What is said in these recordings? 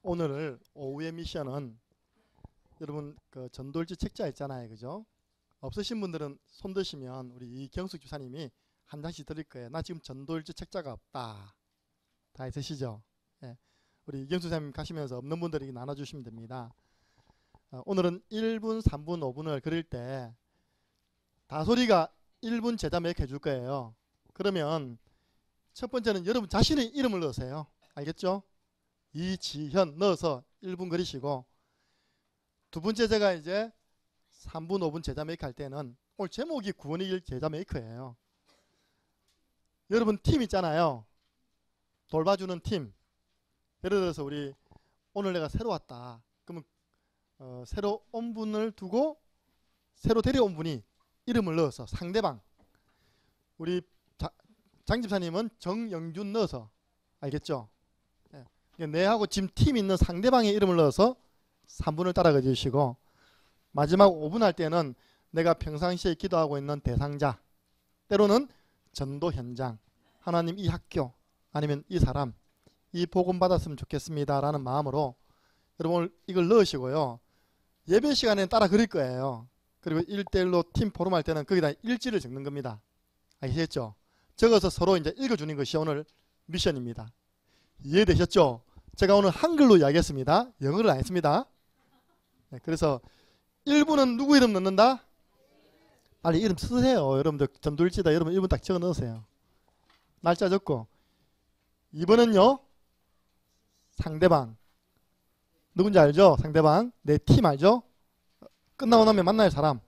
오늘 오후의 미션은 여러분 그 전도일지 책자 있잖아요, 그죠? 없으신 분들은 손 드시면 우리 이경숙 주사님이 한 장씩 드릴 거예요. 나 지금 전도일지 책자가 없다. 다 있으시죠? 예. 우리 이경숙 주사님 가시면서 없는 분들에게 나눠주시면 됩니다. 오늘은 1분, 3분, 5분을 그릴 때 다소리가 1분 제자 매크 해줄 거예요. 그러면 첫 번째는 여러분 자신의 이름을 넣으세요. 알겠죠? 이지현 넣어서 1분 그리시고, 두 번째 제가 이제 3분 5분 제자 메이크 할 때는 오늘 제목이 구원의 길 제자 메이크예요. 여러분 팀 있잖아요. 돌봐주는 팀. 예를 들어서 우리 오늘 내가 새로 왔다. 그러면 새로 온 분을 두고 새로 데려온 분이 이름을 넣어서 상대방. 우리 장 집사님은 정영준 넣어서, 알겠죠? 내하고 지금 팀 있는 상대방의 이름을 넣어서 3분을 따라가 주시고, 마지막 5분 할 때는 내가 평상시에 기도하고 있는 대상자, 때로는 전도 현장, 하나님 이 학교 아니면 이 사람, 이 복음 받았으면 좋겠습니다 라는 마음으로 여러분 이걸 넣으시고요. 예배 시간에는 따라 그릴 거예요. 그리고 1대1로 팀 포럼 할 때는 거기다 일지를 적는 겁니다. 아시겠죠? 적어서 서로 이제 읽어주는 것이 오늘 미션입니다. 이해되셨죠? 제가 오늘 한글로 이야기했습니다. 영어를 안 했습니다. 네, 그래서 1분은 누구 이름 넣는다? 빨리 이름 쓰세요. 여러분들 전도일지다. 여러분 1분 딱 적어 넣으세요. 날짜 적고. 2번은요. 상대방. 누군지 알죠? 상대방. 내 팀 알죠? 끝나고 나면 만날 사람.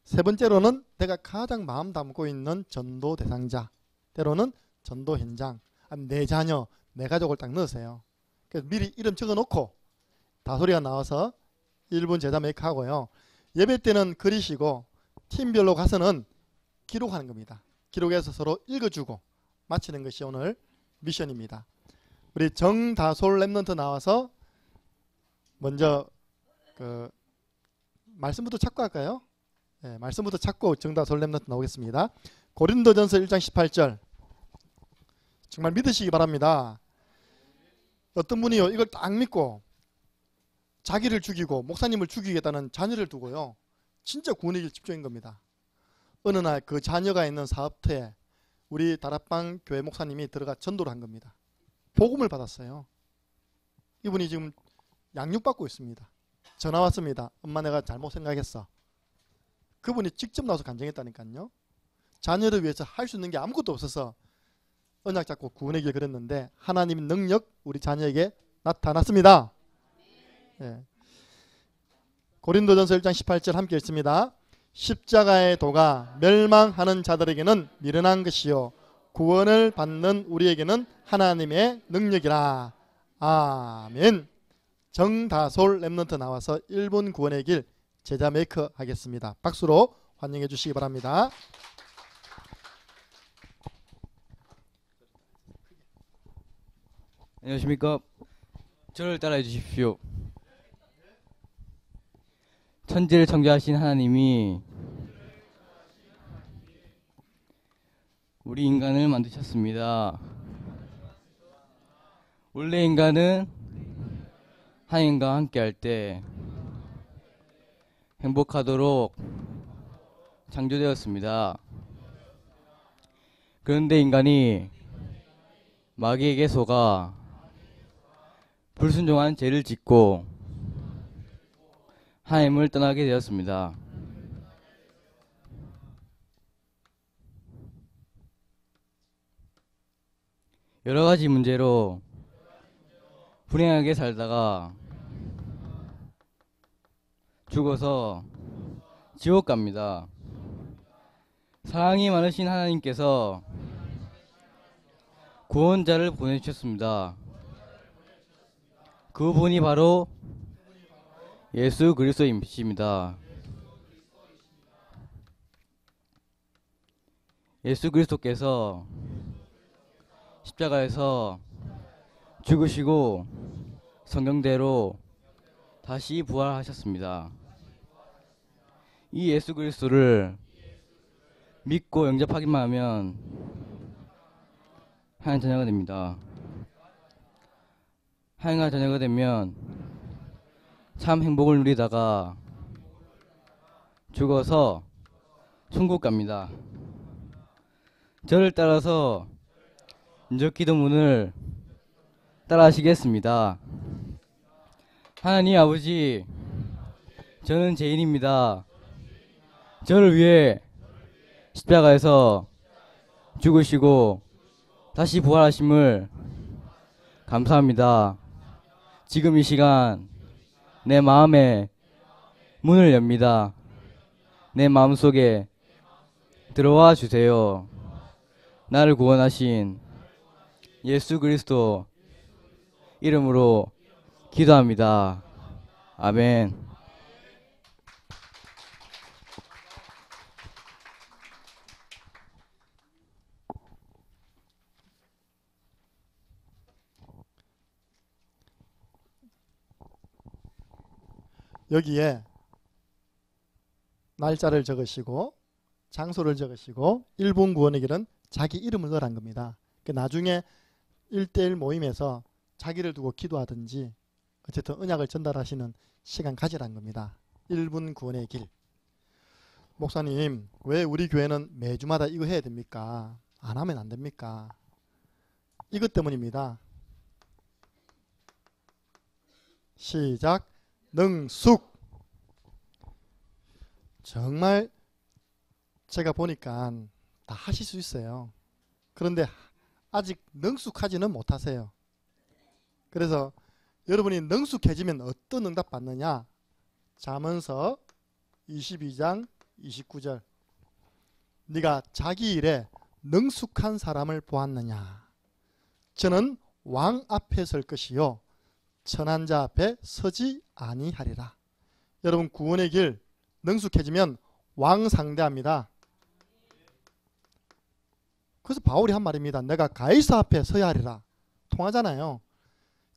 세 번째로는 내가 가장 마음 담고 있는 전도 대상자. 때로는 전도 현장. 내 자녀, 내 가족을 딱 넣으세요. 그래서 미리 이름 적어 놓고 다소리가 나와서 1분 제자 메이크 하고요. 예배 때는 그리시고 팀별로 가서는 기록하는 겁니다. 기록해서 서로 읽어주고 마치는 것이 오늘 미션입니다. 우리 정다솔 랩런트 나와서 먼저 그 말씀부터 찾고 할까요? 네, 말씀부터 찾고 정다솔 랩런트 나오겠습니다. 고린도전서 1장 18절. 정말 믿으시기 바랍니다. 어떤 분이요 이걸 딱 믿고 자기를 죽이고 목사님을 죽이겠다는 자녀를 두고요 진짜 구원의 길 집중인 겁니다. 어느 날 그 자녀가 있는 사업터에 우리 다락방 교회 목사님이 들어가 전도를 한 겁니다. 복음을 받았어요. 이분이 지금 양육받고 있습니다. 전화 왔습니다. 엄마 내가 잘못 생각했어. 그분이 직접 나와서 간증했다니까요. 자녀를 위해서 할 수 있는 게 아무것도 없어서 언약 잡고 구원의 길 그렸는데 하나님의 능력 우리 자녀에게 나타났습니다. 네. 고린도전서 1장 18절 함께 읽습니다. 십자가의 도가 멸망하는 자들에게는 미련한 것이요 구원을 받는 우리에게는 하나님의 능력이라. 아멘. 정다솔 랩런트 나와서 1분 구원의 길 제자 메이크 하겠습니다. 박수로 환영해 주시기 바랍니다. 안녕하십니까. 저를 따라해 주십시오. 천지를 창조하신 하나님이 우리 인간을 만드셨습니다. 원래 인간은 하나님과 함께 할 때 행복하도록 창조되었습니다. 그런데 인간이 마귀에게 속아 불순종한 죄를 짓고 하나님을 떠나게 되었습니다. 여러 가지 문제로 불행하게 살다가 죽어서 지옥 갑니다. 사랑이 많으신 하나님께서 구원자를 보내주셨습니다. 그분이 바로 예수 그리스도이십니다. 예수 그리스도께서 십자가에서 죽으시고 성경대로 다시 부활하셨습니다. 이 예수 그리스도를 믿고 영접하기만 하면 하나님 자녀가 됩니다. 하인과 자녀가 되면 참 행복을 누리다가 죽어서 천국 갑니다. 저를 따라서 인적 기도문을 따라 하시겠습니다. 하나님 아버지, 저는 죄인입니다. 저를 위해 십자가에서 죽으시고 다시 부활하심을 감사합니다. 지금 이 시간 내 마음에 문을 엽니다. 내 마음속에 들어와 주세요. 나를 구원하신 예수 그리스도 이름으로 기도합니다. 아멘. 여기에 날짜를 적으시고 장소를 적으시고 1분 구원의 길은 자기 이름을 넣으란 겁니다. 나중에 1대1 모임에서 자기를 두고 기도하든지 어쨌든 언약을 전달하시는 시간 가지란 겁니다. 1분 구원의 길. 목사님, 왜 우리 교회는 매주마다 이거 해야 됩니까? 안 하면 안 됩니까? 이것 때문입니다. 시작. 능숙. 정말 제가 보니까 다 하실 수 있어요. 그런데 아직 능숙하지는 못하세요. 그래서 여러분이 능숙해지면 어떤 응답 받느냐? 잠언서 22장 29절. 네가 자기 일에 능숙한 사람을 보았느냐? 저는 왕 앞에 설 것이요 천한 자 앞에 서지 아니하리라. 여러분, 구원의 길 능숙해지면 왕 상대합니다. 그래서 바울이 한 말입니다. 내가 가이사 앞에 서야 하리라. 통하잖아요.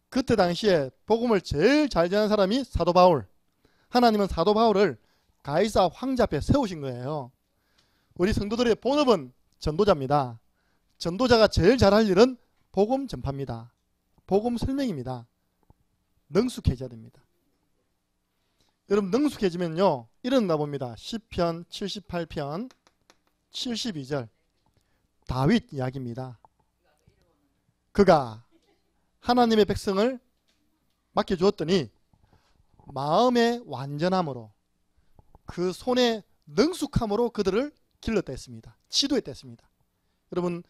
그때 당시에 복음을 제일 잘 전한 사람이 사도 바울. 하나님은 사도 바울을 가이사 황제 앞에 세우신 거예요. 우리 성도들의 본업은 전도자입니다. 전도자가 제일 잘할 일은 복음 전파입니다. 복음 설명입니다. 능숙해져야 됩니다. 여러분, 능숙해지면요 이런가 봅니다. 시편 78편 72절 다윗 이야기입니다. 그가 하나님의 백성을 맡겨주었더니 마음의 완전함으로 그 손의 능숙함으로 그들을 길렀다 했습니다. 지도했다 했습니다. 여러분,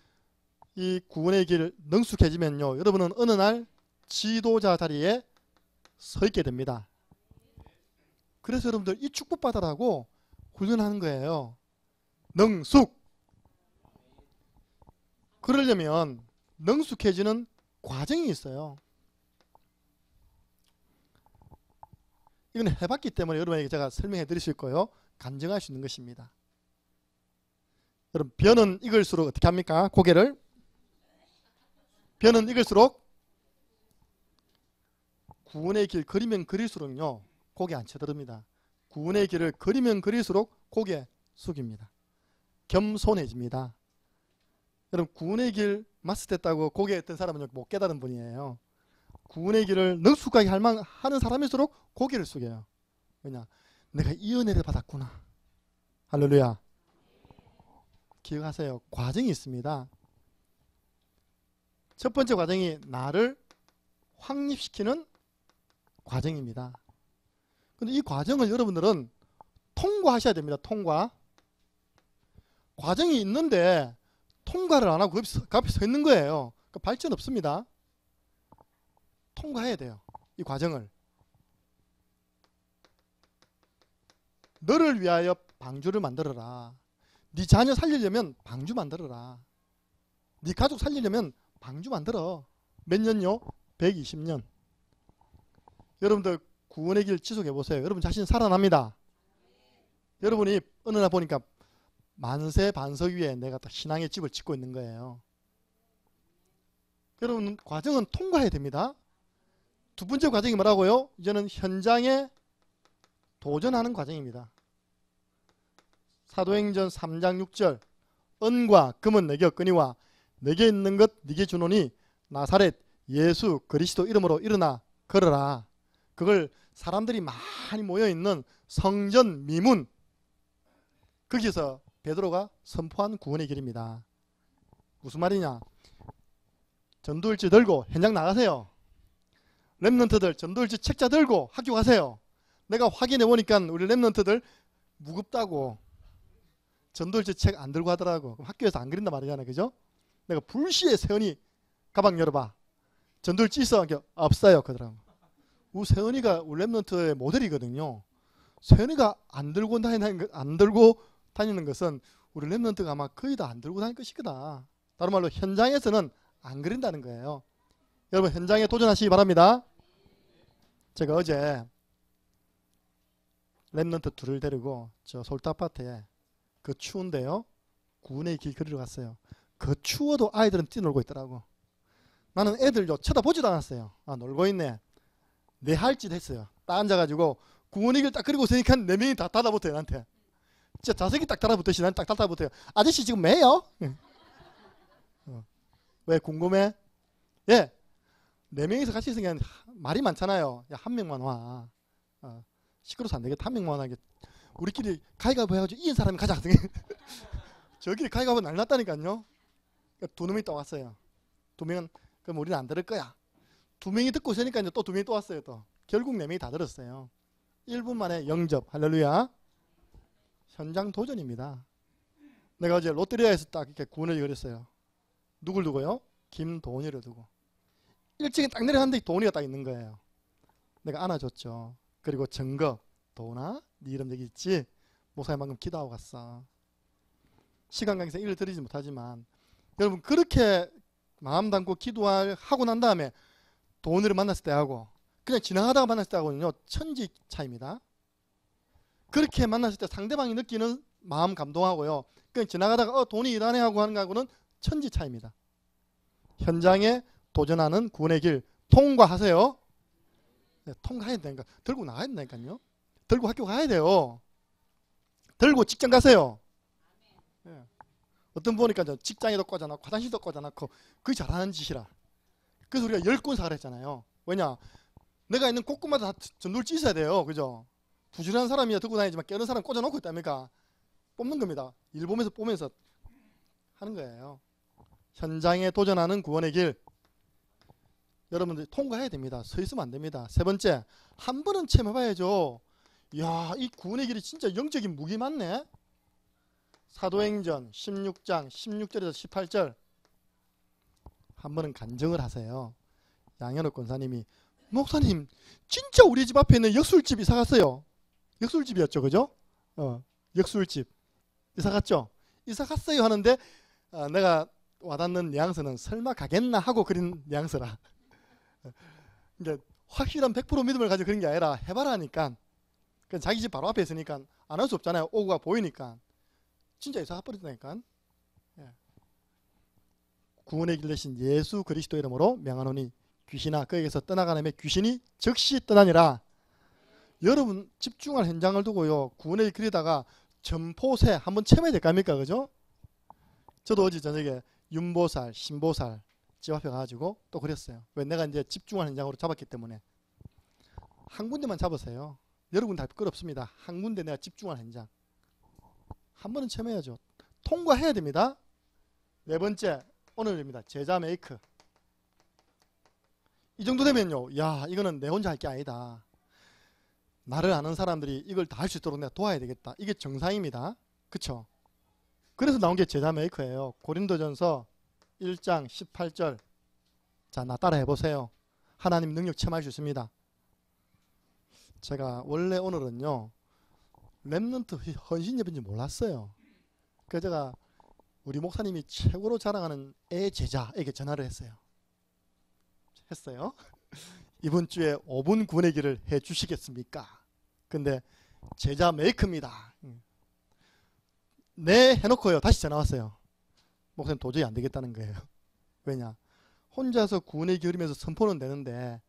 이 구원의 길 능숙해지면요 여러분은 어느 날 지도자 자리에 서 있게 됩니다. 그래서 여러분들 이 축복받으라고 훈련하는 거예요. 능숙. 그러려면 능숙해지는 과정이 있어요. 이건 해봤기 때문에 여러분에게 제가 설명해 드릴 수 있고요. 간증할 수 있는 것입니다. 여러분, 변은 익을수록 어떻게 합니까? 고개를. 변은 익을수록 구원의 길 그리면 그릴수록요 고개 안 쳐들습니다. 구원의 길을 그리면 그릴수록 고개 숙입니다. 겸손해집니다. 여러분, 구원의 길 마스터했다고 고개했던 사람은 못 깨달은 분이에요. 구원의 길을 능숙하게 하는 사람일수록 고개를 숙여요. 왜냐? 내가 이 은혜를 받았구나. 할렐루야. 기억하세요. 과정이 있습니다. 첫 번째 과정이 나를 확립시키는 과정입니다. 근데 이 과정을 여러분들은 통과하셔야 됩니다. 통과. 과정이 있는데 통과를 안 하고 그 앞에 서 있는 거예요. 그러니까 발전 없습니다. 통과해야 돼요. 이 과정을. 너를 위하여 방주를 만들어라. 네 자녀 살리려면 방주 만들어라. 네 가족 살리려면 방주 만들어. 몇 년요? 120년. 여러분들 구원의 길 지속해 보세요. 여러분 자신 살아납니다. 여러분이 어느 날 보니까 만세 반석 위에 내가 또 신앙의 집을 짓고 있는 거예요. 여러분, 과정은 통과해야 됩니다. 두 번째 과정이 뭐라고요? 이제는 현장에 도전하는 과정입니다. 사도행전 3장 6절. 은과 금은 내게 없거니와 내게 있는 것 네게 주노니 나사렛 예수 그리스도 이름으로 일어나 걸어라. 그걸 사람들이 많이 모여있는 성전 미문, 거기서 베드로가 선포한 구원의 길입니다. 무슨 말이냐? 전도일지 들고 현장 나가세요. 렘넌트들 전도일지 책자 들고 학교 가세요. 내가 확인해 보니까 우리 렘넌트들 무겁다고 전도일지 책 안 들고 하더라고. 그럼 학교에서 안 그린단 말이잖아요. 그죠? 내가 불시에 세연이 가방 열어봐. 전도일지 있어? 없어요. 그러더라고. 우리 세연이가 우리 렘넌트의 모델이거든요. 세연이가 안 들고 다니는 것은 우리 렘넌트가 아마 거의 다 안 들고 다닐 것이거다. 다른 말로 현장에서는 안 그린다는 거예요. 여러분 현장에 도전하시기 바랍니다. 제가 어제 렘넌트 둘을 데리고 저 솔타파트에 그 추운데요 구원의 길 걸으러 갔어요. 그 추워도 아이들은 뛰놀고 있더라고. 나는 애들요 쳐다보지도 않았어요. 아 놀고 있네. 내 할 짓 했어요. 딱 앉아가지고 구원의 길 딱 그리고 있으니까 4명이 다 달라붙어요 나한테. 진짜 자석이 딱 달라붙듯이 난 딱 달라붙어요. 아저씨 지금 매요? 왜 궁금해? 예. 4명이서 같이 있으니까 말이 많잖아요. 야, 한 명만 와. 시끄러워서 안 되겠다. 한 명만 하게. 우리끼리 가위가위보 해가지고 이긴 사람이 가자. 저끼리 가위가위보 난리 났다니까요. 2놈이 또 왔어요. 2명은 그럼 우리는 안 들을 거야. 2명이 듣고 있으니까 이제 또 2명이 또 왔어요. 또. 결국 4명이 다 들었어요. 1분 만에 영접. 할렐루야. 현장 도전입니다. 내가 어제 롯데리아에서 딱 이렇게 구원을 그렸어요. 누굴 두고요? 김도훈이를 두고. 1층에 딱 내려갔는데 도훈이가 딱 있는 거예요. 내가 안아줬죠. 그리고 증거. 도훈아, 네 이름 여기 있지? 목사님 방금 기도하고 갔어. 시간 관계상 일을 드리지 못하지만 여러분 그렇게 마음 담고 기도하고 난 다음에 도훈이를 만났을 때하고 그냥 지나가다가 만났을 때하고는요 천지 차이입니다. 그렇게 만났을 때 상대방이 느끼는 마음 감동하고요 그냥 지나가다가 돈이 일하네 하고 하는 거하고는 천지 차이입니다. 현장에 도전하는 구원의 길 통과하세요. 네, 통과해야 되니까 들고 나가야 된다니까요. 들고 학교 가야 돼요. 들고 직장 가세요. 네. 어떤 분 보니까 직장에도 꽂아놓고 화장실도 꽂아놓고 그게 잘하는 짓이라. 그래서 우리가 10권 사를 했잖아요. 왜냐? 내가 있는 곳곳마다 다 전도일지 있어야 돼요. 그죠? 부지런한 사람이야 들고 다니지만 깨는 사람 꽂아놓고 있답니까? 뽑는 겁니다. 일 보면서 하는 거예요. 현장에 도전하는 구원의 길 여러분들 통과해야 됩니다. 서 있으면 안 됩니다. 세 번째, 한 번은 체험해봐야죠. 이야, 이 구원의 길이 진짜 영적인 무기 많네. 사도행전 16장 16절에서 18절 한 번은 간증을 하세요. 양현욱 권사님이 목사님 진짜 우리 집 앞에 있는 역술집 이사 갔어요. 역술집이었죠. 그죠? 역술집 이사 갔죠. 이사 갔어요 하는데 내가 와닿는 뉘앙스는 설마 가겠나 하고 그린 뉘앙스라. 그러니까 확실한 100% 믿음을 가지고 그런 게 아니라 해봐라니까. 자기 집 바로 앞에 있으니까 안 할 수 없잖아요. 오구가 보이니까. 진짜 이사 가버렸다니까. 예. 구원의 길 대신 예수 그리스도 이름으로 명하노니 귀신아 그에게서 떠나가라며 귀신이 즉시 떠나니라. 여러분 집중할 현장을 두고요. 구원의 길 그리다가 점포새 한번 체험해야 될까 합니까? 그죠? 저도 어제 저녁에 윤보살, 신보살 집 앞에 가가지고 또 그랬어요. 왜? 내가 이제 집중할 현장으로 잡았기 때문에. 한 군데만 잡으세요. 여러분 다 부끄럽습니다. 한 군데 내가 집중할 현장. 한 번은 체험해야죠. 통과해야 됩니다. 네 번째, 오늘입니다. 제자 메이크. 이 정도 되면요. 야, 이거는 내 혼자 할 게 아니다. 나를 아는 사람들이 이걸 다 할 수 있도록 내가 도와야 되겠다. 이게 정상입니다. 그쵸? 그래서 나온 게 제자 메이커예요. 고린도전서 1장 18절. 자, 나 따라 해보세요. 하나님 능력 체험할 수 있습니다. 제가 원래 오늘은요. 렘넌트 헌신 예배인지 몰랐어요. 그래서 제가 우리 목사님이 최고로 자랑하는 애 제자에게 전화를 했어요. 이번 주에 5분 구원의 길을 해 주시겠습니까? 근데 제자 메이크입니다. 네 해놓고요. 다시 전화 왔어요. 목사님 도저히 안 되겠다는 거예요. 왜냐? 혼자서 구원의 길 이면서 선포는 되는데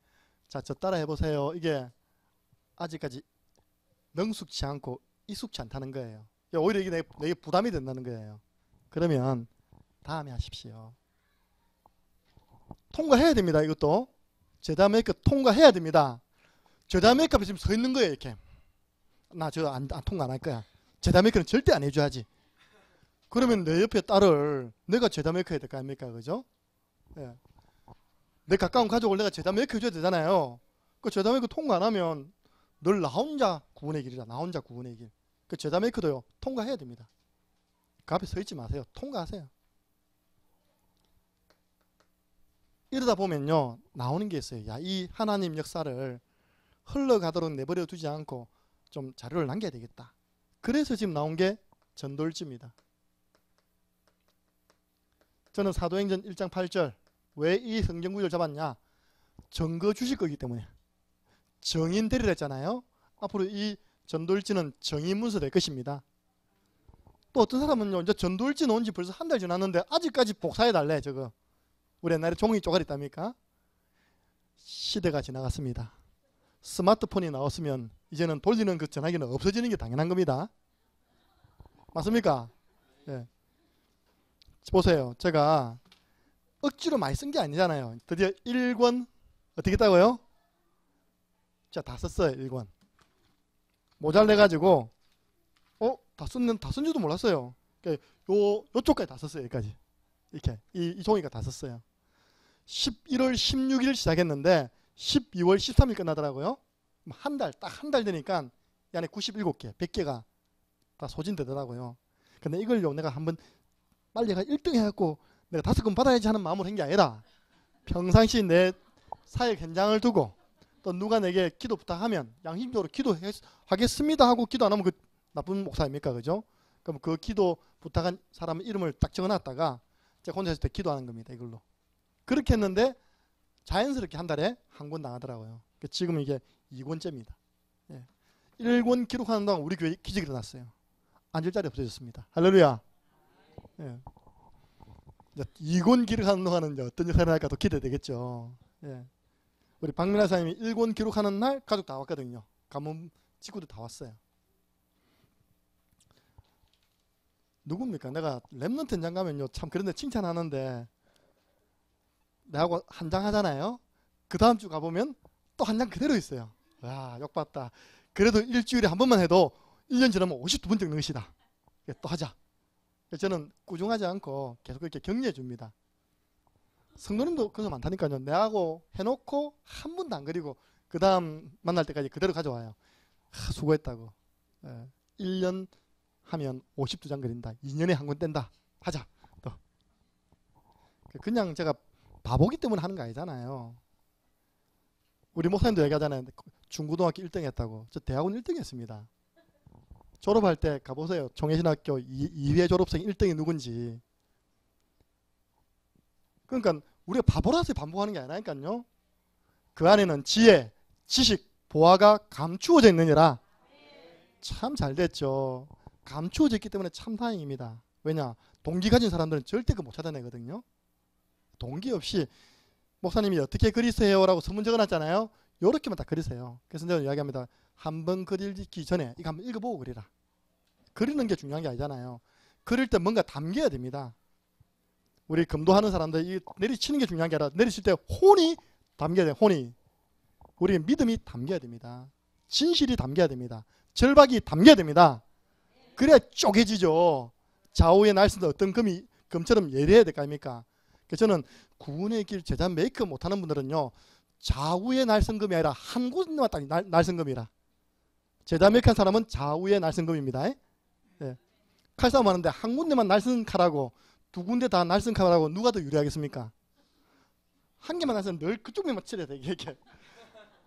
자, 저 따라 해보세요. 이게 아직까지 능숙치 않고 익숙치 않다는 거예요. 오히려 이게 내게 부담이 된다는 거예요. 그러면 다음에 하십시오. 통과해야 됩니다. 이것도 제자 메이커 통과해야 됩니다. 제자 메이커 앞에 지금 서 있는 거예요. 이렇게 나 저 안 통과 안 할 거야. 제자 메이커는 절대 안 해줘야지. 그러면 내 옆에 딸을 내가 제자 메이커 해야 될 거 아닙니까? 그죠? 예. 내 가까운 가족을 내가 제자 메이커 해줘야 되잖아요. 그 제자 메이커 통과 안 하면 늘 나 혼자 구원의 길이라. 나 혼자 구원의 길. 그 제자 메이커도요 통과해야 됩니다. 그 앞에 서 있지 마세요. 통과하세요. 이러다 보면요 나오는 게 있어요. 야, 이 하나님 역사를 흘러가도록 내버려 두지 않고 좀 자료를 남겨야 되겠다. 그래서 지금 나온 게 전돌지입니다. 저는 사도행전 1장 8절 왜 이 성경 구절을 잡았냐? 증거 주실 거기 때문에. 정인 되리라 했잖아요. 앞으로 이 전돌지는 정인 문서 될 것입니다. 또 어떤 사람은요 이제 전돌지 놓은 지 벌써 한 달 지났는데 아직까지 복사해 달래. 저거 우리 옛날에 종이 쪼가리 있답니까? 시대가 지나갔습니다. 스마트폰이 나왔으면 이제는 돌리는 그 전화기는 없어지는 게 당연한 겁니다. 맞습니까? 예. 보세요. 제가 억지로 많이 쓴 게 아니잖아요. 드디어 1권 어떻게 했다고요? 자, 다 썼어요. 1권. 모자래가지고 다 쓴 줄도 몰랐어요. 요쪽까지 다 썼어요. 여기까지. 이렇게 이 종이가 다 썼어요. 11월 16일 시작했는데 12월 13일 끝나더라고요. 딱 한 달 되니까 이 안에 97개, 100개가 다 소진되더라고요. 근데 이걸요 내가 한번 빨리 가 1등 해갖고 내가 5권 받아야지 하는 마음으로 한 게 아니라 평상시 내 사역 현장을 두고 또 누가 내게 기도 부탁하면 양심적으로 기도하겠습니다 하고 기도 안 하면 그 나쁜 목사입니까? 그죠? 그럼 그 기도 부탁한 사람 이름을 딱 적어놨다가 제가 혼자 있을 때 기도하는 겁니다. 이걸로. 그렇게 했는데 자연스럽게 한 달에 한 권 나가더라고요. 지금 이게 2권째입니다. 예. 1권 기록하는 동안 우리 교회 기적이 일어났어요. 앉을 자리 없어졌습니다. 할렐루야. 예. 2권 기록하는 동안은 이제 어떤 역할을 할까 더 기대되겠죠. 예. 우리 박민아 사님이 1권 기록하는 날 가족 다 왔거든요. 가문 친구들 다 왔어요. 누굽니까? 내가 랩런트 현장 가면요 참 그런데 칭찬하는데 내하고 한 장 하잖아요. 그 다음 주 가보면 또 한 장 그대로 있어요. 와, 욕봤다. 그래도 일주일에 한 번만 해도 1년 지나면 52번 찍는 것이다. 또 하자. 저는 꾸중하지 않고 계속 이렇게 격려해 줍니다. 성도님도 그거 많다니까요. 내하고 해놓고 한 번도 안 그리고 그 다음 만날 때까지 그대로 가져와요. 수고했다고. 1년 하면 52장 그린다. 2년에 한 권 뗀다. 하자. 또. 그냥 제가 바보기 때문에 하는 거 아니잖아요. 우리 목사님도 얘기하잖아요. 중고등학교 1등 했다고. 저 대학원 1등 했습니다. 졸업할 때 가보세요. 청해신학교 2회 졸업생 1등이 누군지. 그러니까 우리가 바보라서 반복하는 게 아니라니까요. 그 안에는 지혜, 지식, 보화가 감추어져 있느니라. 참 잘 됐죠. 감추어져 있기 때문에 참 다행입니다. 왜냐? 동기 가진 사람들은 절대 그거 못 찾아내거든요. 동기 없이 목사님이 어떻게 그리세요? 라고 서문 적어놨잖아요. 요렇게만 다 그리세요. 그래서 제가 이야기합니다. 한 번 그리기 전에 이거 한번 읽어보고 그리라. 그리는 게 중요한 게 아니잖아요. 그릴 때 뭔가 담겨야 됩니다. 우리 금도하는 사람들 내리치는 게 중요한 게 아니라 내리칠 때 혼이 담겨야 돼요. 혼이. 우리 믿음이 담겨야 됩니다. 진실이 담겨야 됩니다. 절박이 담겨야 됩니다. 그래야 쪼개지죠. 좌우의 날선도 어떤 금처럼 예리해야 될 거 아닙니까? 그래서 저는 구원의 길 제자 메이크업 못하는 분들은요. 좌우의 날선금이 아니라 한 곳에만 딱 날선금이라. 제자 메이크업 한 사람은 좌우의 날선금입니다. 예. 칼싸움 하는데 한 군데만 날선칼하고 두 군데 다 날선칼하고 누가 더 유리하겠습니까? 한 개만 날선 늘 그쪽 면만 치려야 돼. 이렇게.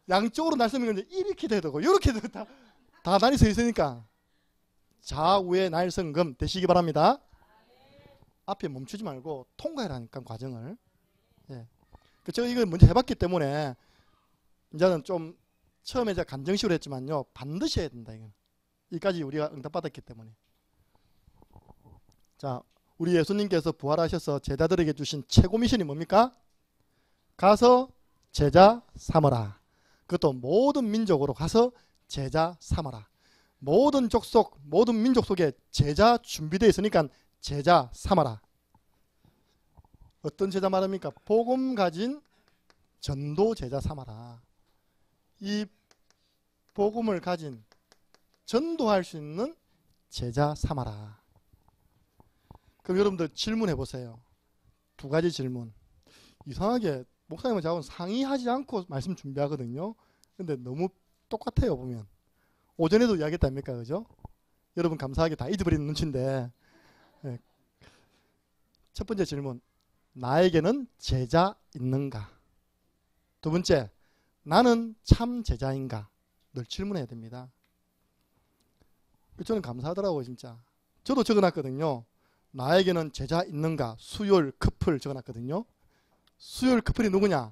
양쪽으로 날선면 이렇게 돼도 되고 이렇게 돼도 다 날이 서 있으니까 좌우의 날선금 되시기 바랍니다. 앞에 멈추지 말고 통과해라니까 과정을. 예. 제가 이걸 먼저 해봤기 때문에 이제는 좀 처음에 제가 간정식으로 했지만요 반드시 해야 된다. 이까지 우리가 응답받았기 때문에. 자, 우리 예수님께서 부활하셔서 제자들에게 주신 최고 미션이 뭡니까? 가서 제자 삼으라. 그것도 모든 민족으로 가서 제자 삼아라. 모든 족속, 모든 민족 속에 제자 준비되어 있으니까 제자 삼아라. 어떤 제자 말합니까? 복음 가진 전도 제자 삼아라. 이 복음을 가진 전도할 수 있는 제자 삼아라. 그럼 여러분들 질문해 보세요. 두 가지 질문. 이상하게 목사님은 저하고 상의하지 않고 말씀 준비하거든요. 근데 너무 똑같아요. 보면 오전에도 이야기했다니까, 그죠? 여러분 감사하게 다 잊어버리는 눈치인데. 네. 첫 번째 질문, 나에게는 제자 있는가? 두 번째, 나는 참 제자인가? 늘 질문해야 됩니다. 저는 감사하더라고요, 진짜. 저도 적어놨거든요. 나에게는 제자 있는가? 수요일 커플 적어놨거든요. 수요일 커플이 누구냐?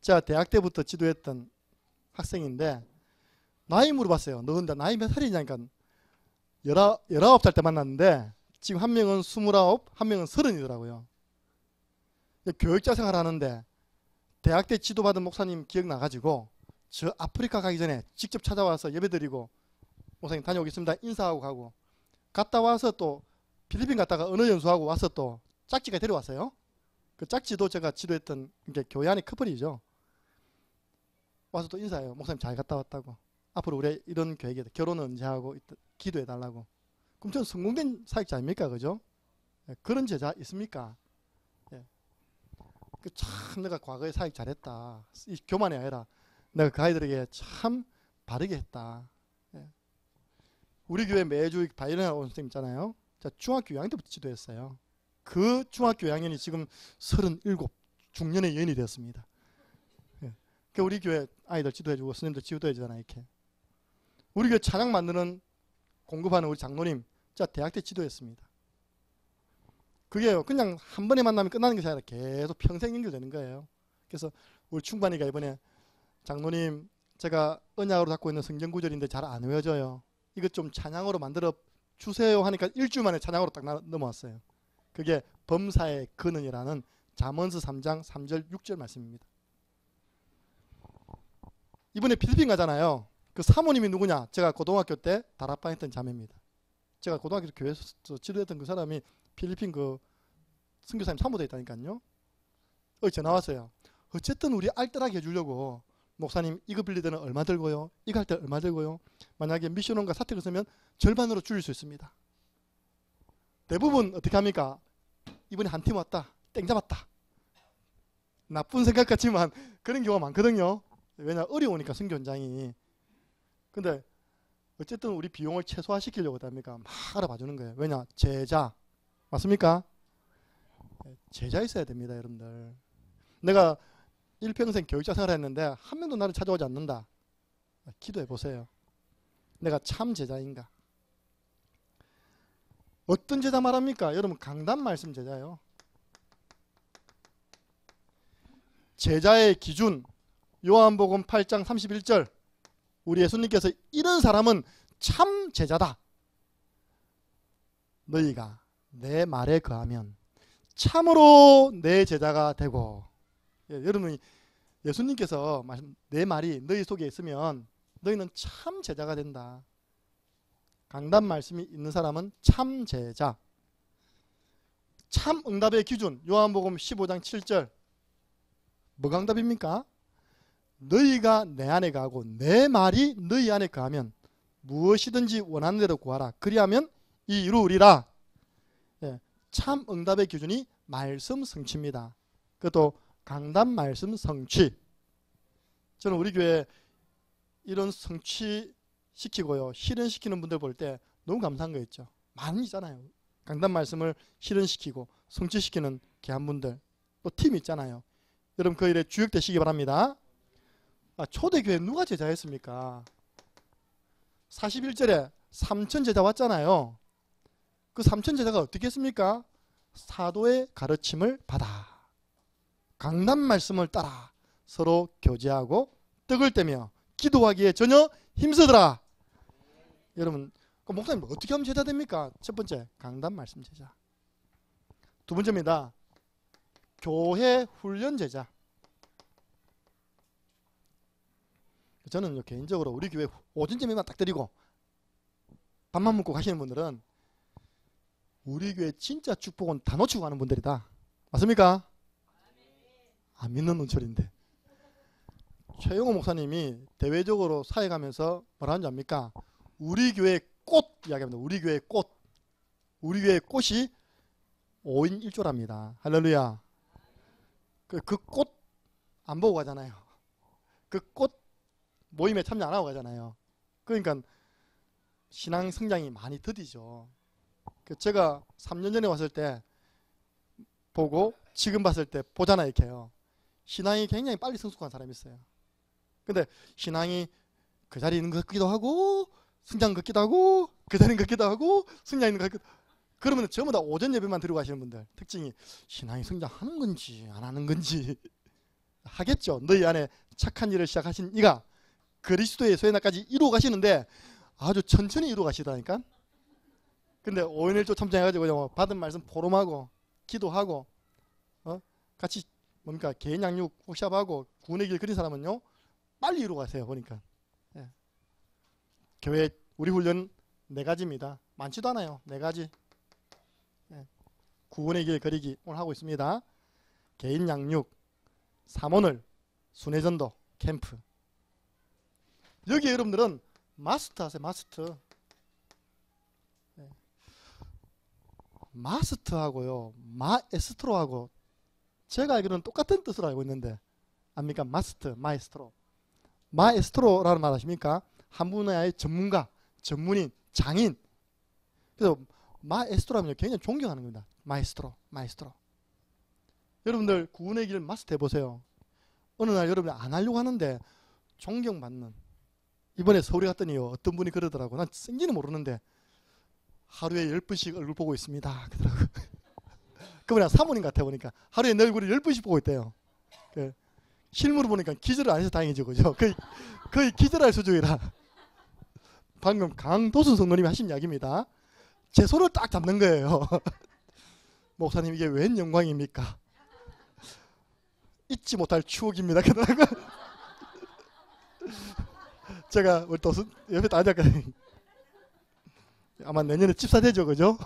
제가 대학 때부터 지도했던 학생인데 나이 물어봤어요. 너 근데 나이 몇 살이냐니까 19살 때 만났는데 지금 한 명은 29, 한 명은 30이더라고요. 교육자 생활하는데 대학 때 지도받은 목사님 기억나가지고 저 아프리카 가기 전에 직접 찾아와서 예배드리고 목사님 다녀오겠습니다 인사하고 가고, 갔다 와서 또 필리핀 갔다가 언어 연수하고 와서 또 짝지가 데려왔어요. 그 짝지도 제가 지도했던 게 교회 안의 커플이죠. 와서 또 인사해요. 목사님 잘 갔다 왔다고. 앞으로 우리 이런 계획이다. 결혼은 언제 하고 기도해 달라고. 그럼 저는 성공된 사역자 아닙니까? 그죠? 예, 그런 제자 있습니까? 예. 참 내가 과거에 사역 잘했다. 이 교만이 아니라 내가 그 아이들에게 참 바르게 했다. 예. 우리 교회 매주 바이올린 하는 선생님 있잖아요. 제가 중학교 2학년 때부터 지도했어요. 그 중학교 2학년이 지금 37 중년의 여인이 되었습니다. 예. 그 우리 교회 아이들 지도해주고 스님들 지도해주잖아요. 이렇게. 우리 교회 찬양 만드는 공급하는 우리 장로님, 제가 대학 때 지도했습니다. 그게 그냥 한 번에 만나면 끝나는 것이 아니라 계속 평생 연결되는 거예요. 그래서 우리 충반이가 이번에 장로님, 제가 언약으로 갖고 있는 성경 구절인데 잘 안 외워져요. 이것 좀 찬양으로 만들어 주세요 하니까 일주일 만에 찬양으로 딱 넘어왔어요. 그게 범사의 근원이라는 잠언서 3장 3절 6절 말씀입니다. 이번에 필리핀 가잖아요. 그 사모님이 누구냐? 제가 고등학교 때 다락방 했던 자매입니다. 제가 고등학교 교회에서 지도했던 그 사람이 필리핀 그 선교사님 사무소에 있다니까요. 전화 왔어요. 어쨌든 우리 알뜰하게 해주려고 목사님 이거 빌릴 때는 얼마 들고요? 이거 할 때 얼마 들고요? 만약에 미션원과 사택을 쓰면 절반으로 줄일 수 있습니다. 대부분 어떻게 합니까? 이번에 한 팀 왔다. 땡 잡았다. 나쁜 생각 같지만 그런 경우가 많거든요. 왜냐 어려우니까 선교 현장이. 근데 어쨌든 우리 비용을 최소화시키려고 합니까? 막 알아봐주는 거예요. 왜냐 제자 맞습니까? 제자 있어야 됩니다, 여러분들. 내가 일평생 교육자 생활했는데 한 명도 나를 찾아오지 않는다. 기도해 보세요. 내가 참 제자인가? 어떤 제자 말합니까? 여러분 강단 말씀 제자예요. 제자의 기준 요한복음 8장 31절 우리 예수님께서 이런 사람은 참 제자다. 너희가 내 말에 거하면 참으로 내 제자가 되고. 여러분 예수님께서 내 말이 너희 속에 있으면 너희는 참 제자가 된다. 강단 말씀이 있는 사람은 참 제자. 참 응답의 기준 요한복음 15장 7절 뭐가 응답입니까? 너희가 내 안에 가고 내 말이 너희 안에 거하면 무엇이든지 원하는 대로 구하라. 그리하면 이 이루리라. 참 응답의 기준이 말씀 성취입니다. 그것도 강단 말씀 성취. 저는 우리 교회 이런 성취시키고요 실현시키는 분들 볼 때 너무 감사한 거 있죠. 많이 있잖아요. 강단 말씀을 실현시키고 성취시키는 귀한 분들 또 팀이 있잖아요. 여러분 그 일에 주역되시기 바랍니다. 초대교회 누가 제자였습니까? 41절에 3천 제자 왔잖아요. 그 3천 제자가 어떻게 했습니까? 사도의 가르침을 받아 강단 말씀을 따라 서로 교제하고 떡을 떼며 기도하기에 전혀 힘쓰더라. 여러분 목사님 어떻게 하면 제자 됩니까? 첫 번째 강단 말씀 제자. 두 번째입니다. 교회 훈련 제자. 저는 개인적으로 우리 교회 오전 예배만 딱 드리고 밥만 먹고 가시는 분들은 우리 교회 진짜 축복은 다 놓치고 가는 분들이다. 맞습니까? 안 믿는 눈초리인데. 최영호 목사님이 대외적으로 사역하면서 뭐라 하는지 압니까? 우리 교회 꽃 이야기합니다. 우리 교회 꽃. 우리 교회 꽃이 5인 1조랍니다. 할렐루야. 그 꽃 안 보고 가잖아요. 그 꽃 모임에 참여 안 하고 가잖아요. 그러니까 신앙 성장이 많이 더디죠. 제가 3년 전에 왔을 때 보고 지금 봤을 때 보잖아요. 이렇게요. 신앙이 굉장히 빨리 성숙한 사람이 있어요. 근데 신앙이 그 자리에 있는 것 같기도 하고 성장 같기도 하고 그 자리에 있는 것 같기도 하고 성장 있는 것 같기도 하고 그러면 전부 다 오전 예배만 들고 가시는 분들 특징이 신앙이 성장하는 건지 안 하는 건지 하겠죠. 너희 안에 착한 일을 시작하신 이가 그리스도의 소유나까지 이루어 가시는데 아주 천천히 이루어 가시다니까. 근데 5인 1조 참여해가지고 받은 말씀 포럼하고 기도하고 같이 뭡니까 개인 양육 워크숍하고 구원의 길 그린 사람은요 빨리 이루어 가세요. 보니까 예. 교회 우리 훈련 4가지입니다. 많지도 않아요. 4가지. 예. 구원의 길 그리기 오늘 하고 있습니다. 개인 양육, 삼원을, 순회전도, 캠프. 여기 여러분들은 마스터 하세요. 마스터. 예. 마스터하고요 마에스트로하고 제가 알기로는 똑같은 뜻으로 알고 있는데 압니까? 마스터, 마에스트로. 마에스트로라는 말 아십니까? 한 분야의 전문가, 전문인, 장인. 그래서 마에스트로하면 굉장히 존경하는 겁니다. 마에스트로, 마에스트로. 여러분들 구원의 길 마스터 해보세요. 어느 날 여러분이 안 하려고 하는데 존경받는. 이번에 서울에 갔더니요 어떤 분이 그러더라고. 난 생기는 모르는데 하루에 10번씩 얼굴 보고 있습니다. 그러더라고. 그분이 사모님 같아 보니까 하루에 내 얼굴을 10번씩 보고 있대요. 실물을 보니까 기절을 안 해서 다행이죠. 그죠? 거의 기절할 수준이라. 방금 강도순 성도님이 하신 이야기입니다. 제 손을 딱 잡는 거예요. 목사님 이게 웬 영광입니까? 잊지 못할 추억입니다. 그러더라고요. 제가 우리 도순 옆에 다 앉았거든요. 아마 내년에 집사되죠. 그죠?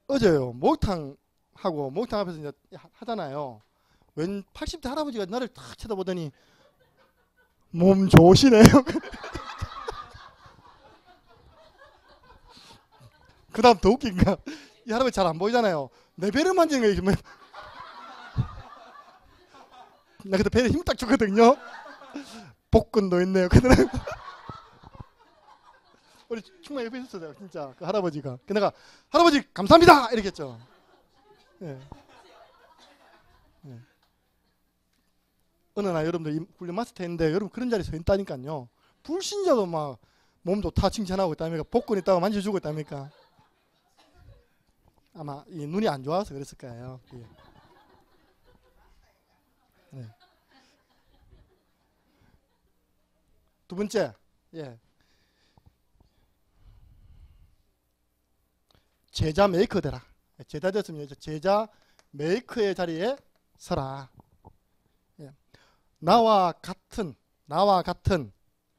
어제요 목욕탕하고 목욕탕 앞에서 이제 하잖아요. 웬 80대 할아버지가 나를 탁 쳐다보더니 몸 좋으시네요. 그 다음 더 웃긴 거 이 할아버지 잘 안 보이잖아요. 내 배를 만지는 거예요. 나 그때 배에 힘 딱 줬거든요. 복근도 있네요. 우리 충만 옆에 있었어요. 진짜 그 할아버지가. 내가 할아버지 감사합니다 이렇게 했죠. 예. 예. 어느 날 여러분들 훈련 마스터 했는데 여러분 그런 자리에 서 있다니까요. 불신자도 막 몸 좋다 칭찬하고 있다니까. 복근 있다고 만져주고 있다니까. 아마 이 눈이 안 좋아서 그랬을 거예요. 예. 네. 두 번째, 예. 제자 메이커 되라. 제자 됐으면 제자 메이커의 자리에 서라. 예. 나와 같은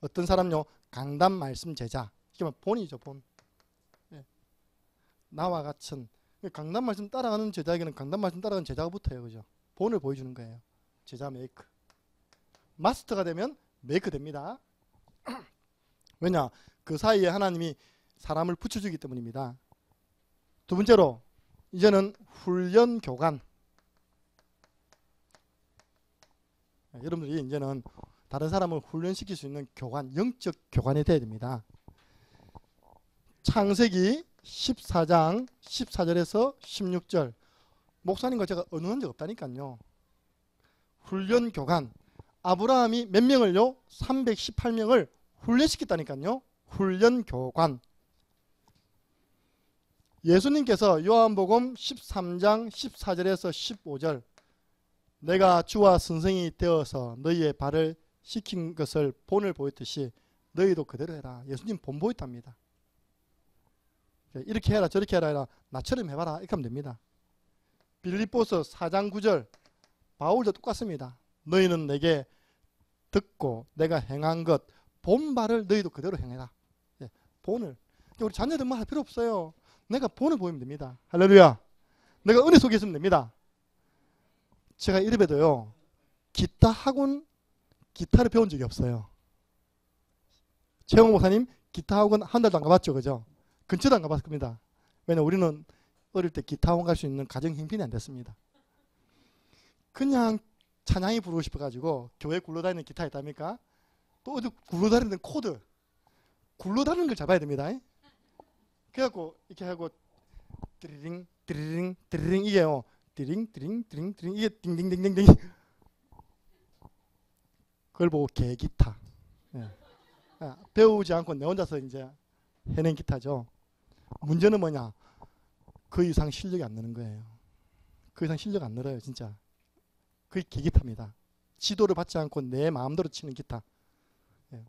어떤 사람요? 강단 말씀 제자. 이게 본이죠, 본. 예. 나와 같은 강단 말씀 따라가는 제자에게는 강단 말씀 따라가는 제자가 붙어요, 그죠? 본을 보여주는 거예요. 제자 메이커. 마스터가 되면 메이커 됩니다. 왜냐? 그 사이에 하나님이 사람을 붙여주기 때문입니다. 두 번째로 이제는 훈련 교관. 여러분들이 이제는 다른 사람을 훈련시킬 수 있는 교관, 영적 교관이 되어야 됩니다. 창세기 14장 14절에서 16절 목사님과 제가 언어한 적 없다니까요. 훈련 교관. 아브라함이 몇 명을요? 318명을 훈련시켰다니까요. 훈련 교관. 예수님께서 요한복음 13장 14절에서 15절 내가 주와 선생이 되어서 너희의 발을 씻긴 것을 본을 보였듯이 너희도 그대로 해라. 예수님 본 보였답니다. 이렇게 해라 저렇게 해라 나처럼 해봐라 이렇게 하면 됩니다. 빌립보서 4장 9절 바울도 똑같습니다. 너희는 내게 듣고 내가 행한 것 본바를 너희도 그대로 행해라. 본을. 우리 자녀들 뭐 할 필요 없어요. 내가 본을 보이면 됩니다. 할렐루야. 내가 은혜 속에 있으면 됩니다. 제가 이래봬도요, 기타 학원, 기타를 배운 적이 없어요. 최영호 목사님, 기타 학원 한 달도 안 가봤죠, 그죠? 근처도 안 가봤을 겁니다. 왜냐면 우리는 어릴 때 기타 학원 갈 수 있는 가정 형편이 안 됐습니다. 그냥 찬양이 부르고 싶어가지고 교회 굴러다니는 기타 있답니까? 또 어디 굴러다니는 코드, 굴러다니는 걸 잡아야 됩니다. 그래갖고 이렇게 하고 드리링 드리링 드리링 이게요, 드링 드링 드링 드링 이게 딩딩딩딩딩. 그걸 보고 개기타. 예. 배우지 않고 내 혼자서 이제 해낸 기타죠. 문제는 뭐냐? 그 이상 실력이 안 느는 거예요. 그 이상 실력 안 늘어요, 진짜. 그게 개기타입니다. 지도를 받지 않고 내 마음대로 치는 기타. 예.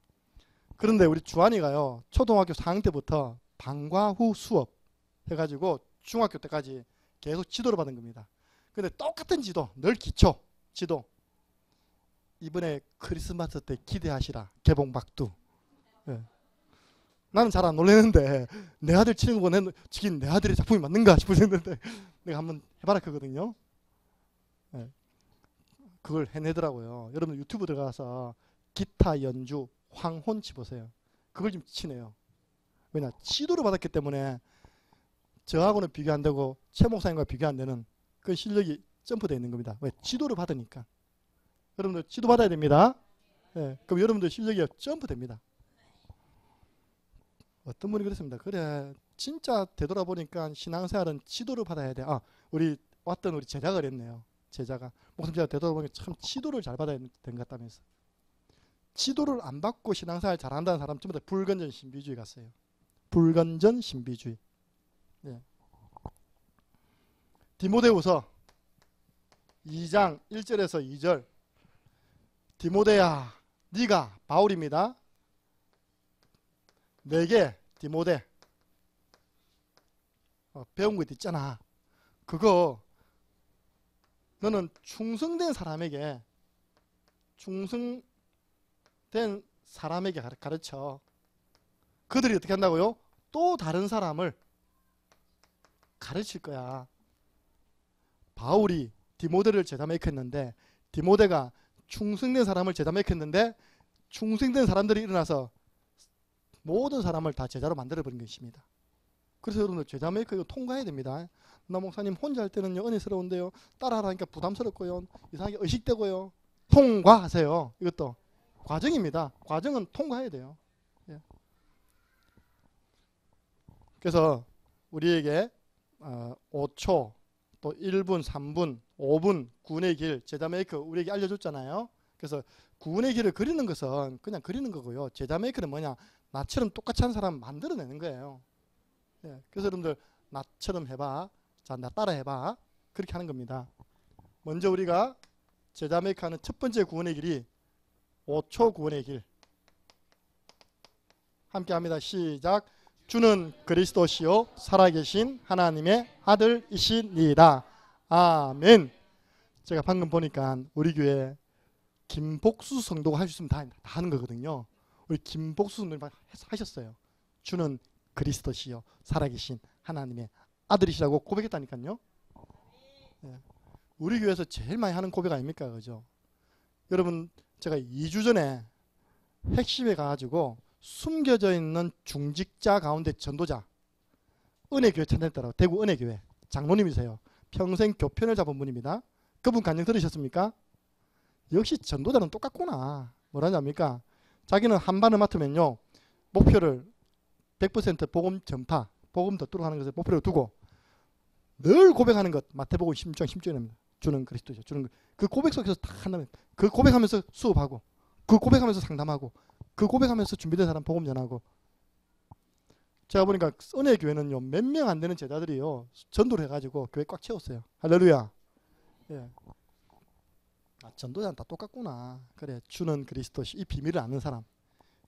그런데 우리 주한이가요, 초등학교 4학년 때부터 방과 후 수업 해가지고 중학교 때까지 계속 지도를 받은 겁니다. 근데 똑같은 지도, 늘 기초 지도. 이번에 크리스마스 때 기대하시라, 개봉박두. 예. 나는 잘 안 놀래는데 내 아들 치는 거 보면 지금 내 아들의 작품이 맞는가 싶었는데 내가 한번 해봐라 그거든요. 예. 그걸 해내더라고요. 여러분 유튜브 들어가서 기타 연주 황혼 치보세요. 그걸 좀 치네요. 왜냐? 지도를 받았기 때문에 저하고는 비교 안 되고 최 목사님과 비교 안 되는 그 실력이 점프되어 있는 겁니다. 왜? 지도를 받으니까. 여러분들 지도 받아야 됩니다. 예. 그럼 여러분들 실력이 점프됩니다. 어떤 분이 그랬습니다. 그래, 진짜 되돌아보니까 신앙생활은 지도를 받아야 돼. 우리 왔던 우리 제자가 그랬네요. 제자가 목사님, 제가 되돌아보니까 참 지도를 잘 받아야 되는 것 같다면서. 지도를 안 받고 신앙생활 잘한다는 사람 전부 다 불건전 신비주의 갔어요. 불건전 신비주의. 네. 디모데후서 2장 1절에서 2절. 디모데야, 네가 바울입니다. 내게 디모데 배운 거 있잖아. 그거 너는 충성된 사람에게 가르쳐. 그들이 어떻게 한다고요? 또 다른 사람을 가르칠 거야. 바울이 디모데를 제자 메이크했는데, 디모데가 충성된 사람을 제자 메이크했는데, 충성된 사람들이 일어나서 모든 사람을 다 제자로 만들어버린 것입니다. 그래서 여러분들 제자 메이커 이거 통과해야 됩니다. 나 목사님 혼자 할 때는요 은혜스러운데요, 따라하니까 부담스럽고요, 이상하게 의식되고요. 통과하세요. 이것도 과정입니다. 과정은 통과해야 돼요. 예. 그래서 우리에게 5초, 또 1분, 3분, 5분, 9분의 길, 제자 메이커 우리에게 알려줬잖아요. 그래서 9분의 길을 그리는 것은 그냥 그리는 거고요. 제자 메이커는 뭐냐? 나처럼 똑같이 한 사람 만들어내는 거예요. 예, 그래서 여러분들 나처럼 해봐. 자, 나 따라 해봐. 그렇게 하는 겁니다. 먼저 우리가 제자 메이커하는 첫 번째 구원의 길이 5초 구원의 길. 함께 합니다. 시작. 주는 그리스도시요 살아계신 하나님의 아들이시니라. 아멘. 제가 방금 보니까 우리 교회 김복수 성도가 할 수 있으면 다 하는 거거든요. 우리 김복수 성도님 하셨어요. 주는 그리스도시요 살아계신 하나님의 아들이시라고 고백했다니까요. 네. 우리 교회에서 제일 많이 하는 고백 아닙니까? 그죠? 여러분, 제가 2주 전에 핵심에 가가지고 숨겨져 있는 중직자 가운데 전도자, 은혜교회 찾아냈더라고요. 대구 은혜교회 장로님이세요. 평생 교편을 잡은 분입니다. 그분 간증 들으셨습니까? 역시 전도자는 똑같구나. 뭐라는 압니까? 자기는 한 반을 맡으면요, 목표를 100% 복음 전파, 복음 덧도록 하는 것을 목표로 두고 늘 고백하는 것. 마태복음 16장 10절입니다. 주는 그리스도죠. 주는 그 고백 속에서 다 한다면, 그 고백하면서 수업하고, 그 고백하면서 상담하고, 그 고백하면서 준비된 사람 복음 전하고. 제가 보니까 은혜 교회는요, 몇 명 안 되는 제자들이요 전도를 해가지고 교회 꽉 채웠어요. 할렐루야. 예. 전도자는 다 똑같구나. 그래, 주는 그리스도시. 이 비밀을 아는 사람.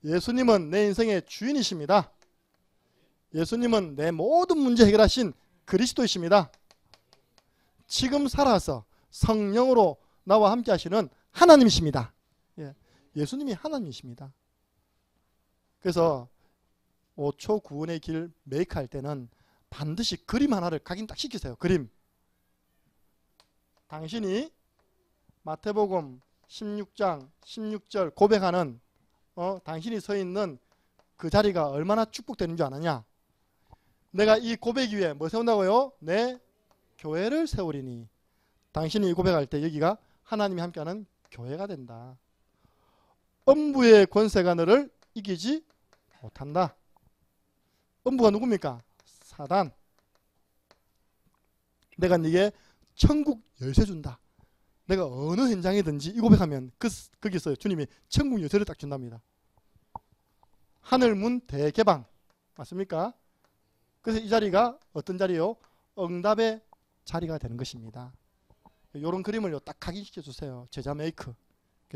예수님은 내 인생의 주인이십니다. 예수님은 내 모든 문제 해결하신 그리스도이십니다. 지금 살아서 성령으로 나와 함께 하시는 하나님이십니다. 예. 예수님이 하나님이십니다. 그래서 5초 구원의 길 메이크 할 때는 반드시 그림 하나를 각인 딱 시키세요. 그림. 당신이 마태복음 16장 16절 고백하는 당신이 서 있는 그 자리가 얼마나 축복되는 줄 아느냐? 내가 이 고백 위에 뭐 세운다고요? 내 교회를 세우리니. 당신이 이 고백할 때 여기가 하나님이 함께하는 교회가 된다. 음부의 권세가 너를 이기지 못한다. 음부가 누굽니까? 사단. 내가 네게 천국 열쇠 준다. 내가 어느 현장이든지 이 고백하면 거기서 주님이 천국 열쇠를 딱 준답니다. 하늘 문 대개방. 맞습니까? 그래서 이 자리가 어떤 자리요? 응답의 자리가 되는 것입니다. 이런 그림을 딱 각인시켜 주세요. 제자 메이크.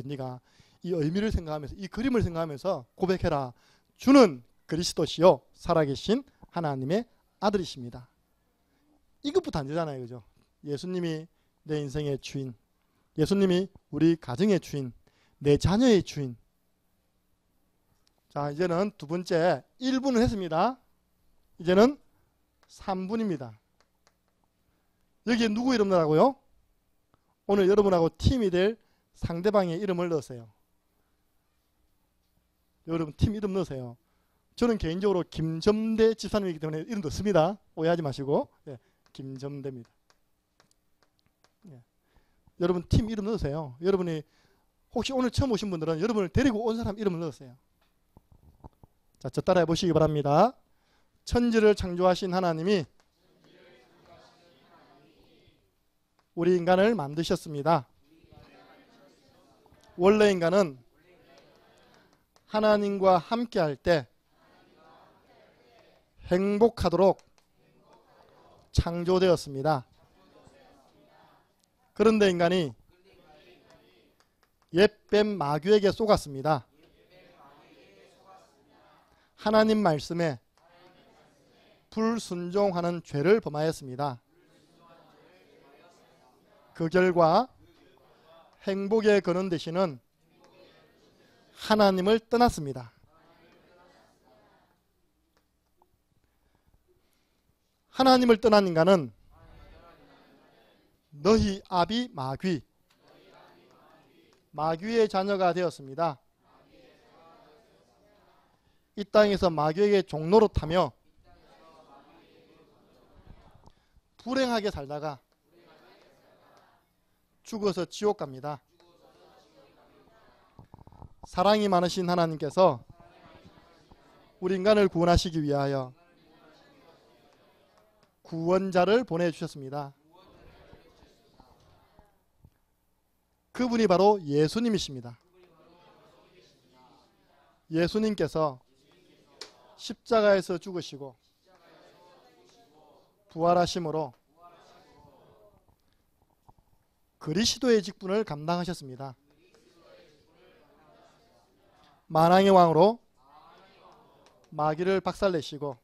네가 이 의미를 생각하면서 이 그림을 생각하면서 고백해라. 주는 그리스도시요 살아계신 하나님의 아들이십니다. 이것부터 안 되잖아요. 그죠? 예수님이 내 인생의 주인, 예수님이 우리 가정의 주인, 내 자녀의 주인. 자, 이제는 두 번째 1분을 했습니다. 이제는 3분입니다. 여기에 누구 이름 넣으라고요? 오늘 여러분하고 팀이 될 상대방의 이름을 넣으세요. 여러분 팀 이름 넣으세요. 저는 개인적으로 김점대 집사님이기 때문에 이름 넣습니다. 오해하지 마시고. 예, 김점대입니다. 예. 여러분 팀 이름 넣으세요. 여러분이 혹시 오늘 처음 오신 분들은 여러분을 데리고 온 사람 이름을 넣으세요. 자, 저 따라해 보시기 바랍니다. 천지를 창조하신 하나님이 우리 인간을 만드셨습니다. 원래 인간은 하나님과 함께할 때 행복하도록 창조되었습니다. 그런데 인간이 옛뱀 마귀에게 속았습니다. 하나님 말씀에 불순종하는 죄를 범하였습니다. 그 결과 행복의 근원 되시는 하나님을 떠났습니다. 하나님을 떠난 인간은 너희 아비 마귀, 마귀의 자녀가 되었습니다. 이 땅에서 마귀에게 종노릇하며 불행하게 살다가 죽어서 지옥 갑니다. 사랑이 많으신 하나님께서 우리 인간을 구원하시기 위하여 구원자를 보내주셨습니다. 그분이 바로 예수님이십니다. 예수님께서 십자가에서 죽으시고 부활하심으로 그리스도의 직분을 감당하셨습니다. 만왕의 왕으로 마귀를 박살내시고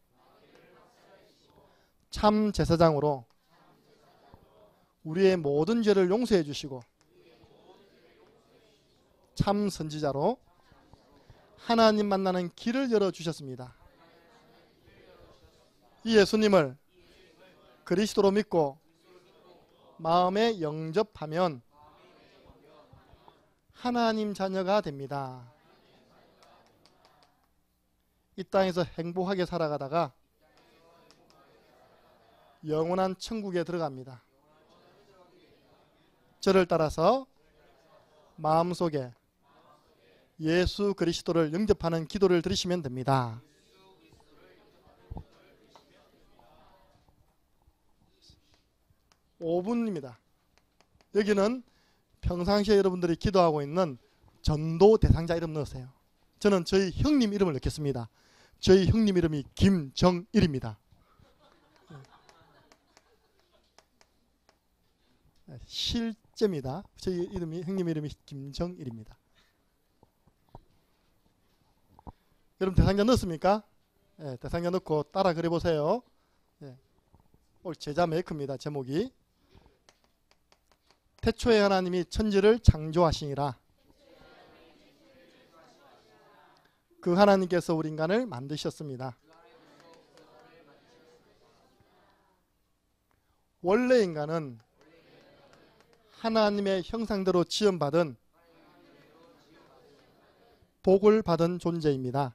참 제사장으로 우리의 모든 죄를 용서해 주시고 참 선지자로 하나님 만나는 길을 열어주셨습니다. 이 예수님을 그리스도로 믿고 마음에 영접하면 하나님 자녀가 됩니다. 이 땅에서 행복하게 살아가다가 영원한 천국에 들어갑니다. 저를 따라서 마음속에 예수 그리스도를 영접하는 기도를 드리시면 됩니다. (5분입니다) 여기는 평상시에 여러분들이 기도하고 있는 전도 대상자 이름 넣으세요. 저는 저희 형님 이름을 넣겠습니다. 저희 형님 이름이 김정일입니다. 실제입니다. 저희 이름이 형님 이름이 김정일입니다. 여러분 대상자 넣었습니까? 네, 대상자 넣고 따라 그려보세요. 네. 오늘 제자 메이크입니다. 제목이 태초에 하나님이 천지를 창조하시니라. 그 하나님께서 우리 인간을 만드셨습니다. 원래 인간은 하나님의 형상대로 지음받은 복을 받은 존재입니다.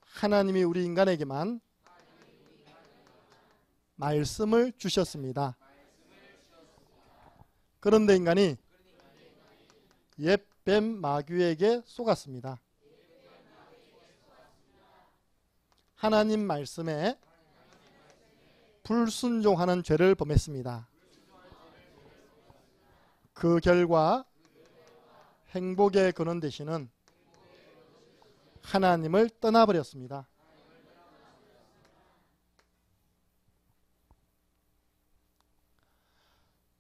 하나님이 우리 인간에게만 말씀을 주셨습니다. 그런데 인간이 옛 뱀 마귀에게 속았습니다. 하나님 말씀에 불순종하는 죄를 범했습니다. 그 결과 행복의 근원 되시는 하나님을 떠나버렸습니다.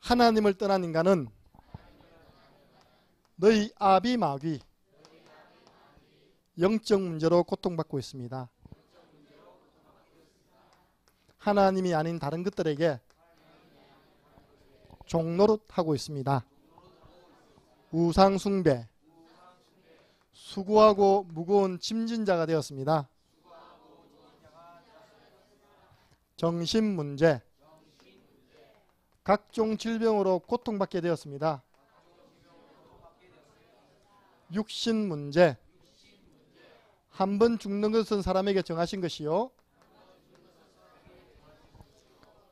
하나님을 떠난 인간은 너희 아비 마귀 영적 문제로 고통받고 있습니다. 하나님이 아닌 다른 것들에게 종노릇하고 있습니다. 우상 숭배, 수고하고 무거운 짐진자가 되었습니다. 정신 문제, 각종 질병으로 고통받게 되었습니다. 육신 문제, 한 번 죽는 것은 사람에게 정하신 것이요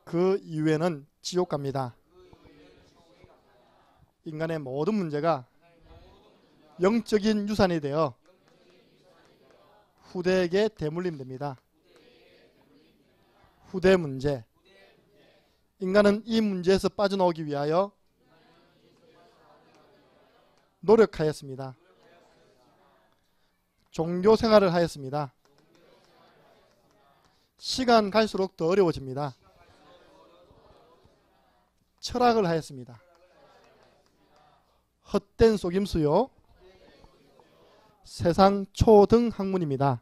그 이후에는 지옥 갑니다. 인간의 모든 문제가 영적인 유산이 되어 후대에게 대물림됩니다. 후대 문제, 인간은 이 문제에서 빠져나오기 위하여 노력하였습니다. 종교 생활을 하였습니다. 시간 갈수록 더 어려워집니다. 철학을 하였습니다. 헛된 속임수요 세상 초등 학문입니다.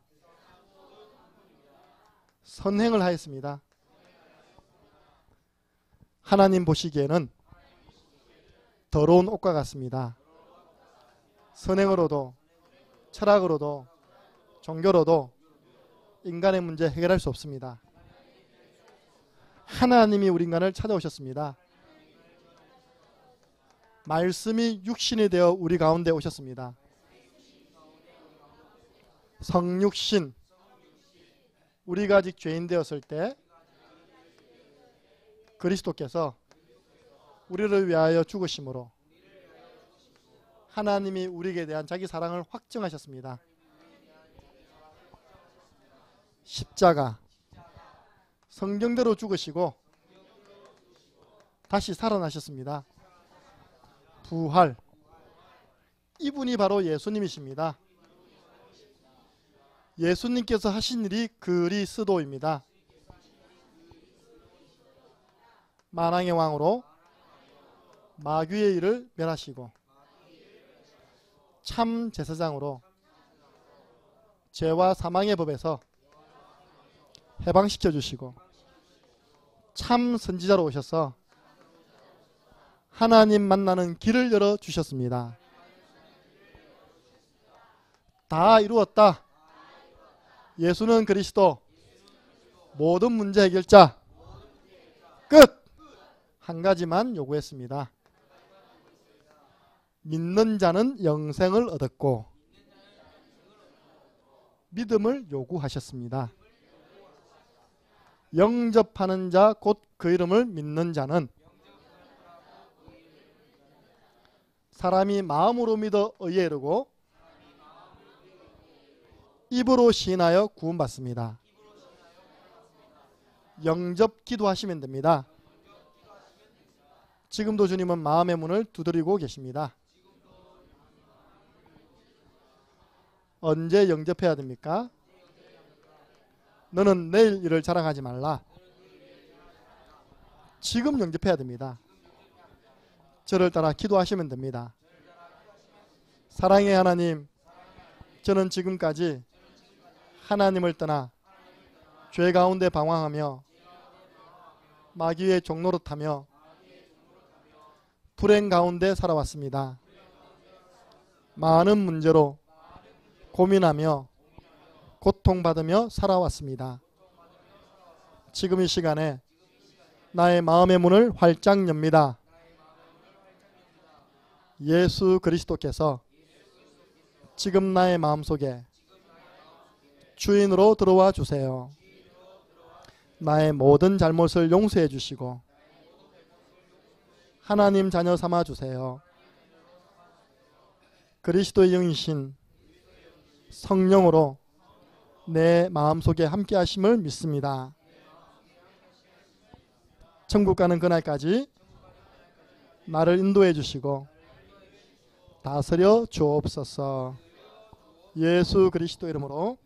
선행을 하였습니다. 하나님 보시기에는 더러운 옷과 같습니다. 선행으로도 철학으로도 종교로도 인간의 문제 해결할 수 없습니다. 하나님이 우리 인간을 찾아오셨습니다. 말씀이 육신이 되어 우리 가운데 오셨습니다. 성육신, 우리가 아직 죄인 되었을 때 그리스도께서 우리를 위하여 죽으심으로 하나님이 우리에게 대한 자기 사랑을 확증하셨습니다. 십자가, 성경대로 죽으시고 다시 살아나셨습니다. 부활, 이분이 바로 예수님이십니다. 예수님께서 하신 일이 그리스도입니다. 만왕의 왕으로 마귀의 일을 멸하시고 참 제사장으로 죄와 사망의 법에서 해방시켜 주시고 참 선지자로 오셔서 하나님 만나는 길을 열어 주셨습니다. 다 이루었다. 예수는 그리스도, 모든 문제 해결자. 끝. 한 가지만 요구했습니다. 믿는 자는 영생을 얻었고 믿음을 요구하셨습니다. 영접하는 자 곧 그 이름을 믿는 자는 사람이 마음으로 믿어 의에 이르고 입으로 시인하여 구원받습니다. 영접 기도하시면 됩니다. 지금도 주님은 마음의 문을 두드리고 계십니다. 언제 영접해야 됩니까? 너는 내일 일을 자랑하지 말라. 지금 영접해야 됩니다. 저를 따라 기도하시면 됩니다. 사랑의 하나님, 저는 지금까지 하나님을 떠나 죄 가운데 방황하며 마귀의 종노릇하며 불행 가운데 살아왔습니다. 많은 문제로 고민하며 고통받으며 살아왔습니다. 지금 이 시간에 나의 마음의 문을 활짝 엽니다. 예수 그리스도께서 지금 나의 마음속에 주인으로 들어와 주세요. 나의 모든 잘못을 용서해 주시고 하나님 자녀 삼아 주세요. 그리스도의 영이신 성령으로 내 마음속에 함께 하심을 믿습니다. 천국 가는 그날까지 나를 인도해 주시고 다스려 주옵소서. 예수 그리스도 이름으로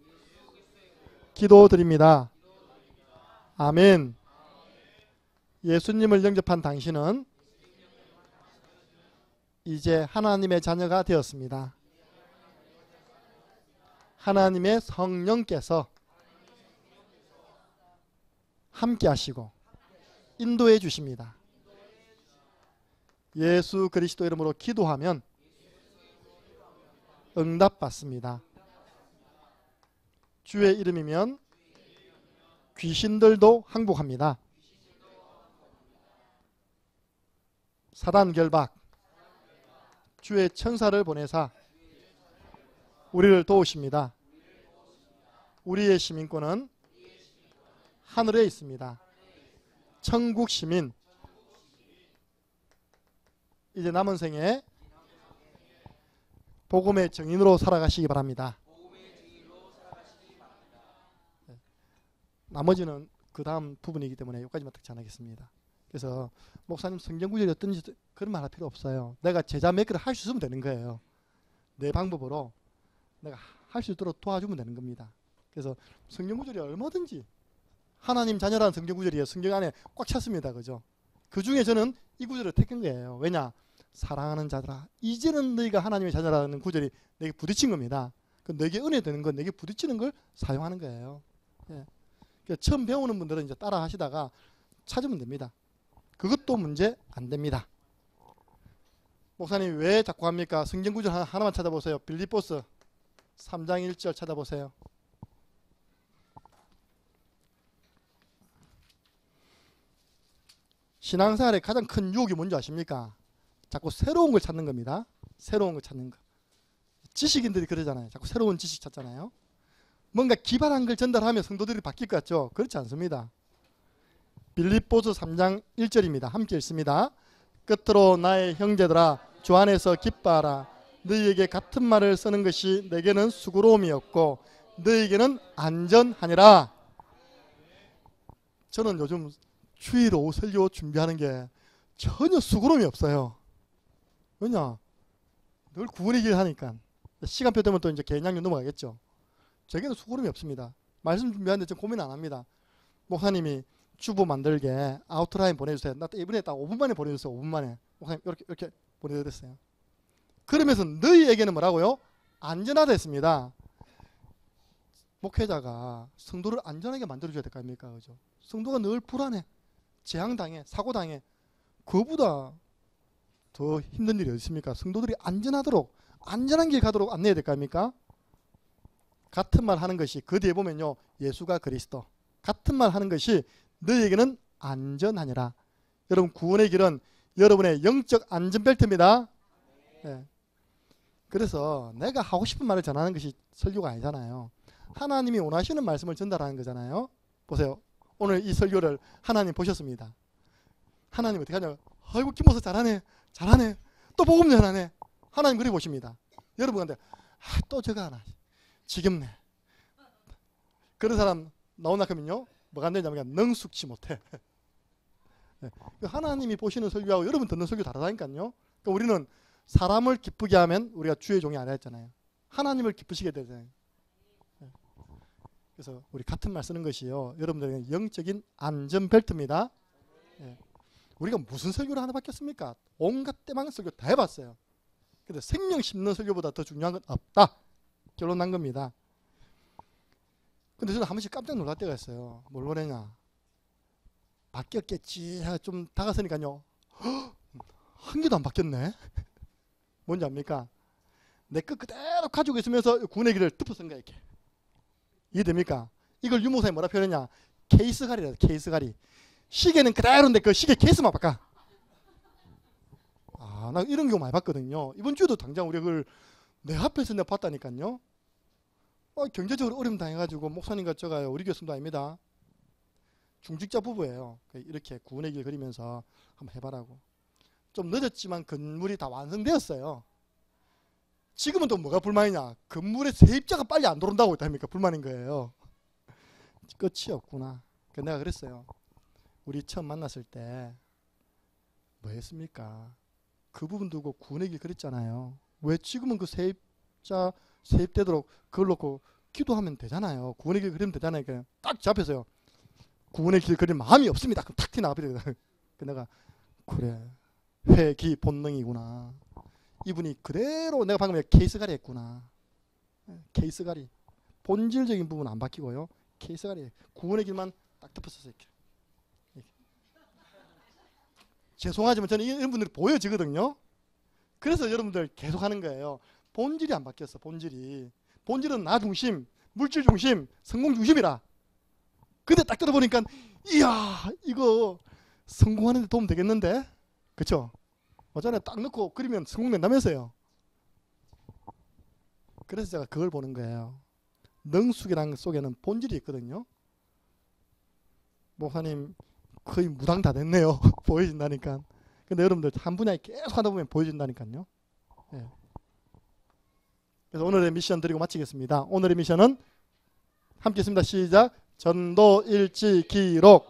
기도드립니다. 아멘. 예수님을 영접한 당신은 이제 하나님의 자녀가 되었습니다. 하나님의 성령께서 함께 하시고 인도해 주십니다. 예수 그리스도 이름으로 기도하면 응답받습니다. 주의 이름이면 귀신들도 항복합니다. 사단 결박, 주의 천사를 보내사 우리를 도우십니다. 우리의 시민권은 하늘에 있습니다. 천국 시민, 이제 남은 생에 복음의 증인으로 살아가시기 바랍니다. 나머지는 그 다음 부분이기 때문에 여기까지만 특히 전하겠습니다. 그래서 목사님 성경 구절이 어떤지 그런 말 할 필요 없어요. 내가 제자 몇 개를 할 수 있으면 되는 거예요. 내 방법으로 내가 할 수 있도록 도와주면 되는 겁니다. 그래서 성경 구절이 얼마든지 하나님 자녀라는 성경 구절이에요. 성경 안에 꽉 찼습니다. 그죠? 그 중에 저는 이 구절을 택한 거예요. 왜냐? 사랑하는 자들아, 이제는 너희가 하나님의 자녀라는 구절이 내게 부딪힌 겁니다. 그 내게 은혜 되는 건 내게 부딪히는 걸 사용하는 거예요. 예. 처음 배우는 분들은 이제 따라 하시다가 찾으면 됩니다. 그것도 문제 안 됩니다. 목사님 왜 자꾸 합니까? 성경 구절 하나만 찾아보세요. 빌립보서 3장 1절 찾아보세요. 신앙생활의 가장 큰 유혹이 뭔지 아십니까? 자꾸 새로운 걸 찾는 겁니다. 새로운 걸 찾는 거. 지식인들이 그러잖아요. 자꾸 새로운 지식 찾잖아요. 뭔가 기발한 걸 전달하면 성도들이 바뀔 것 같죠? 그렇지 않습니다. 빌립보서 3장 1절입니다. 함께 읽습니다. 끝으로 나의 형제들아 주 안에서 기뻐하라. 너희에게 같은 말을 쓰는 것이 내게는 수고로움이었고 너희에게는 안전하니라. 저는 요즘 주일 오후 설교 준비하는 게 전혀 수고로움이 없어요. 왜냐? 늘 구원의 길 하니까. 시간표 되면 또 이제 개념 넘어가겠죠. 저에게는 수고로움이 없습니다. 말씀 준비하는데 좀 고민 안 합니다. 목사님이 주보 만들게 아웃라인 보내주세요. 나 이번에 딱 5분 만에 보내주세요. 5분 만에. 목사님 이렇게 보내드렸어요. 그러면서 너희에게는 뭐라고요? 안전하다 했습니다. 목회자가 성도를 안전하게 만들어줘야 될 거 아닙니까? 그죠? 성도가 늘 불안해. 재앙당해. 사고당해. 그거보다 더 힘든 일이 어디 있습니까? 성도들이 안전하도록 안전한 길 가도록 안내해야 될 거 아닙니까? 같은 말 하는 것이 그 뒤에 보면요. 예수가 그리스도. 같은 말 하는 것이 너희에게는 안전하니라. 여러분 구원의 길은 여러분의 영적 안전벨트입니다. 네. 그래서 내가 하고 싶은 말을 전하는 것이 설교가 아니잖아요. 하나님이 원하시는 말씀을 전달하는 거잖아요. 보세요. 오늘 이 설교를 하나님 보셨습니다. 하나님 어떻게 하냐. 아이고 김 목사 잘하네. 잘하네. 또 복음 전하네. 하나님 그리 보십니다. 여러분한테 또 저거 하나. 지겹네. 그런 사람 나온다 하면요. 뭐가 안 되냐면 능숙치 못해. 네. 하나님이 보시는 설교하고 여러분 듣는 설교 다르다니까요. 그러니까 우리는 사람을 기쁘게 하면 우리가 주의 종이 아니라 했잖아요. 하나님을 기쁘시게 되잖아요. 네. 그래서 우리 같은 말 쓰는 것이요. 여러분들에게 영적인 안전벨트입니다. 네. 우리가 무슨 설교를 하나 받겠습니까? 온갖 때망 설교 다 해봤어요. 근데 생명 심는 설교보다 더 중요한 건 없다. 결론 난 겁니다. 근데 저는 한 번씩 깜짝 놀랄 때가 있어요. 뭘 보내냐. 바뀌었겠지. 좀 다가서니까요. 한 개도 안 바뀌었네. 뭔지 압니까? 내 것 그대로 가지고 있으면서 구원의 길을 덮어선 거야. 이렇게. 이해됩니까? 이걸 유목사님 뭐라 표현했냐. 케이스가리라. 케이스가리. 시계는 그대로인데 그 시계 케이스만 바꿔. 나 이런 경우 많이 봤거든요. 이번 주에도 당장 우리 그걸 내 앞에서 내가 봤다니까요. 경제적으로 어려움 당해가지고 목사님과 저가 우리 교수님도 아닙니다. 중직자 부부예요. 이렇게 구원의 길 그리면서 한번 해봐라고. 좀 늦었지만 건물이 다 완성되었어요. 지금은 또 뭐가 불만이냐? 건물에 세입자가 빨리 안 들어온다고 했다니까 불만인 거예요. 끝이 없구나. 내가 그랬어요. 우리 처음 만났을 때 뭐 했습니까? 그 부분 두고 구원의 길 그랬잖아요. 왜 지금은 그 세입자 세입되도록 그걸 놓고 기도하면 되잖아요. 구원의 길 그리면 되잖아요. 그냥 딱 잡혀서요. 구원의 길 그릴 마음이 없습니다. 그럼 탁 튀나와버리거든. 내가 그래 회기 본능이구나. 이분이 그대로 내가 방금 케이스가리 했구나. 케이스가리. 본질적인 부분은 안 바뀌고요. 케이스가리. 구원의 길만 딱 덮었었어요. 이렇게. 죄송하지만 저는 이런 분들이 보여지거든요. 그래서 여러분들 계속 하는 거예요. 본질이 안 바뀌었어. 본질은 나 중심, 물질 중심, 성공 중심이라. 근데 딱 들어보니까 이야 이거 성공하는 데 도움 되겠는데? 그쵸? 어쩌네 딱 넣고 그리면 성공된다면서요. 그래서 제가 그걸 보는 거예요. 능숙이라는 속에는 본질이 있거든요. 목사님 거의 무당 다 됐네요. 보여진다니까. 근데 여러분들 한 분야에 계속 하다 보면 보여진다니까요. 예. 그래서 오늘의 미션 드리고 마치겠습니다. 오늘의 미션은 함께 했습니다. 시작. 전도 일지 기록.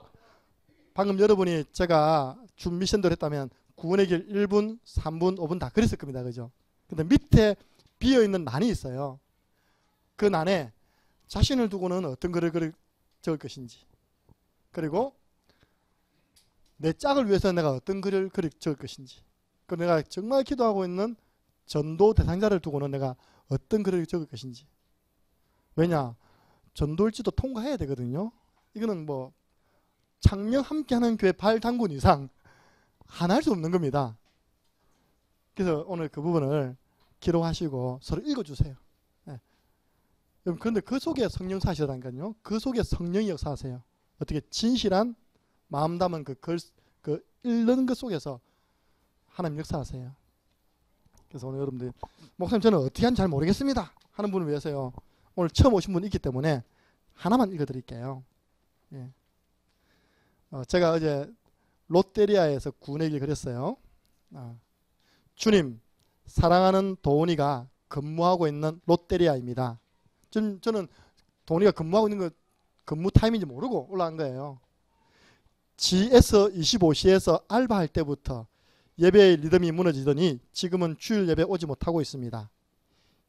방금 여러분이 제가 준 미션대로 했다면 구원의 길 1분, 3분, 5분 다 그랬을 겁니다. 그죠? 근데 밑에 비어있는 난이 있어요. 그 난에 자신을 두고는 어떤 글을 적을 것인지, 그리고 내 짝을 위해서 내가 어떤 글을 적을 것인지, 그리고 내가 정말 기도하고 있는 전도 대상자를 두고는 내가 어떤 글을 적을 것인지. 왜냐? 전도일지도 통과해야 되거든요. 이거는 뭐 창녕 함께하는 교회 발당군 이상 하나 할 수 없는 겁니다. 그래서 오늘 그 부분을 기록하시고 서로 읽어주세요. 네. 그런데 그 속에 성령 사시라니까요. 그 속에 성령이 역사하세요. 어떻게 진실한 마음 담은 그 읽는 것 속에서 하나님 역사하세요. 그래서 오늘 여러분들 목사님 저는 어떻게 하는지 잘 모르겠습니다 하는 분을 위해서요. 오늘 처음 오신 분이 있기 때문에 하나만 읽어드릴게요. 예. 제가 어제 롯데리아에서 구원의 길 그렸어요. 주님, 사랑하는 도훈이가 근무하고 있는 롯데리아입니다. 저는 도훈이가 근무하고 있는 거 근무 타임인지 모르고 올라간 거예요. GS25시에서 알바할 때부터 예배의 리듬이 무너지더니 지금은 주일 예배 오지 못하고 있습니다.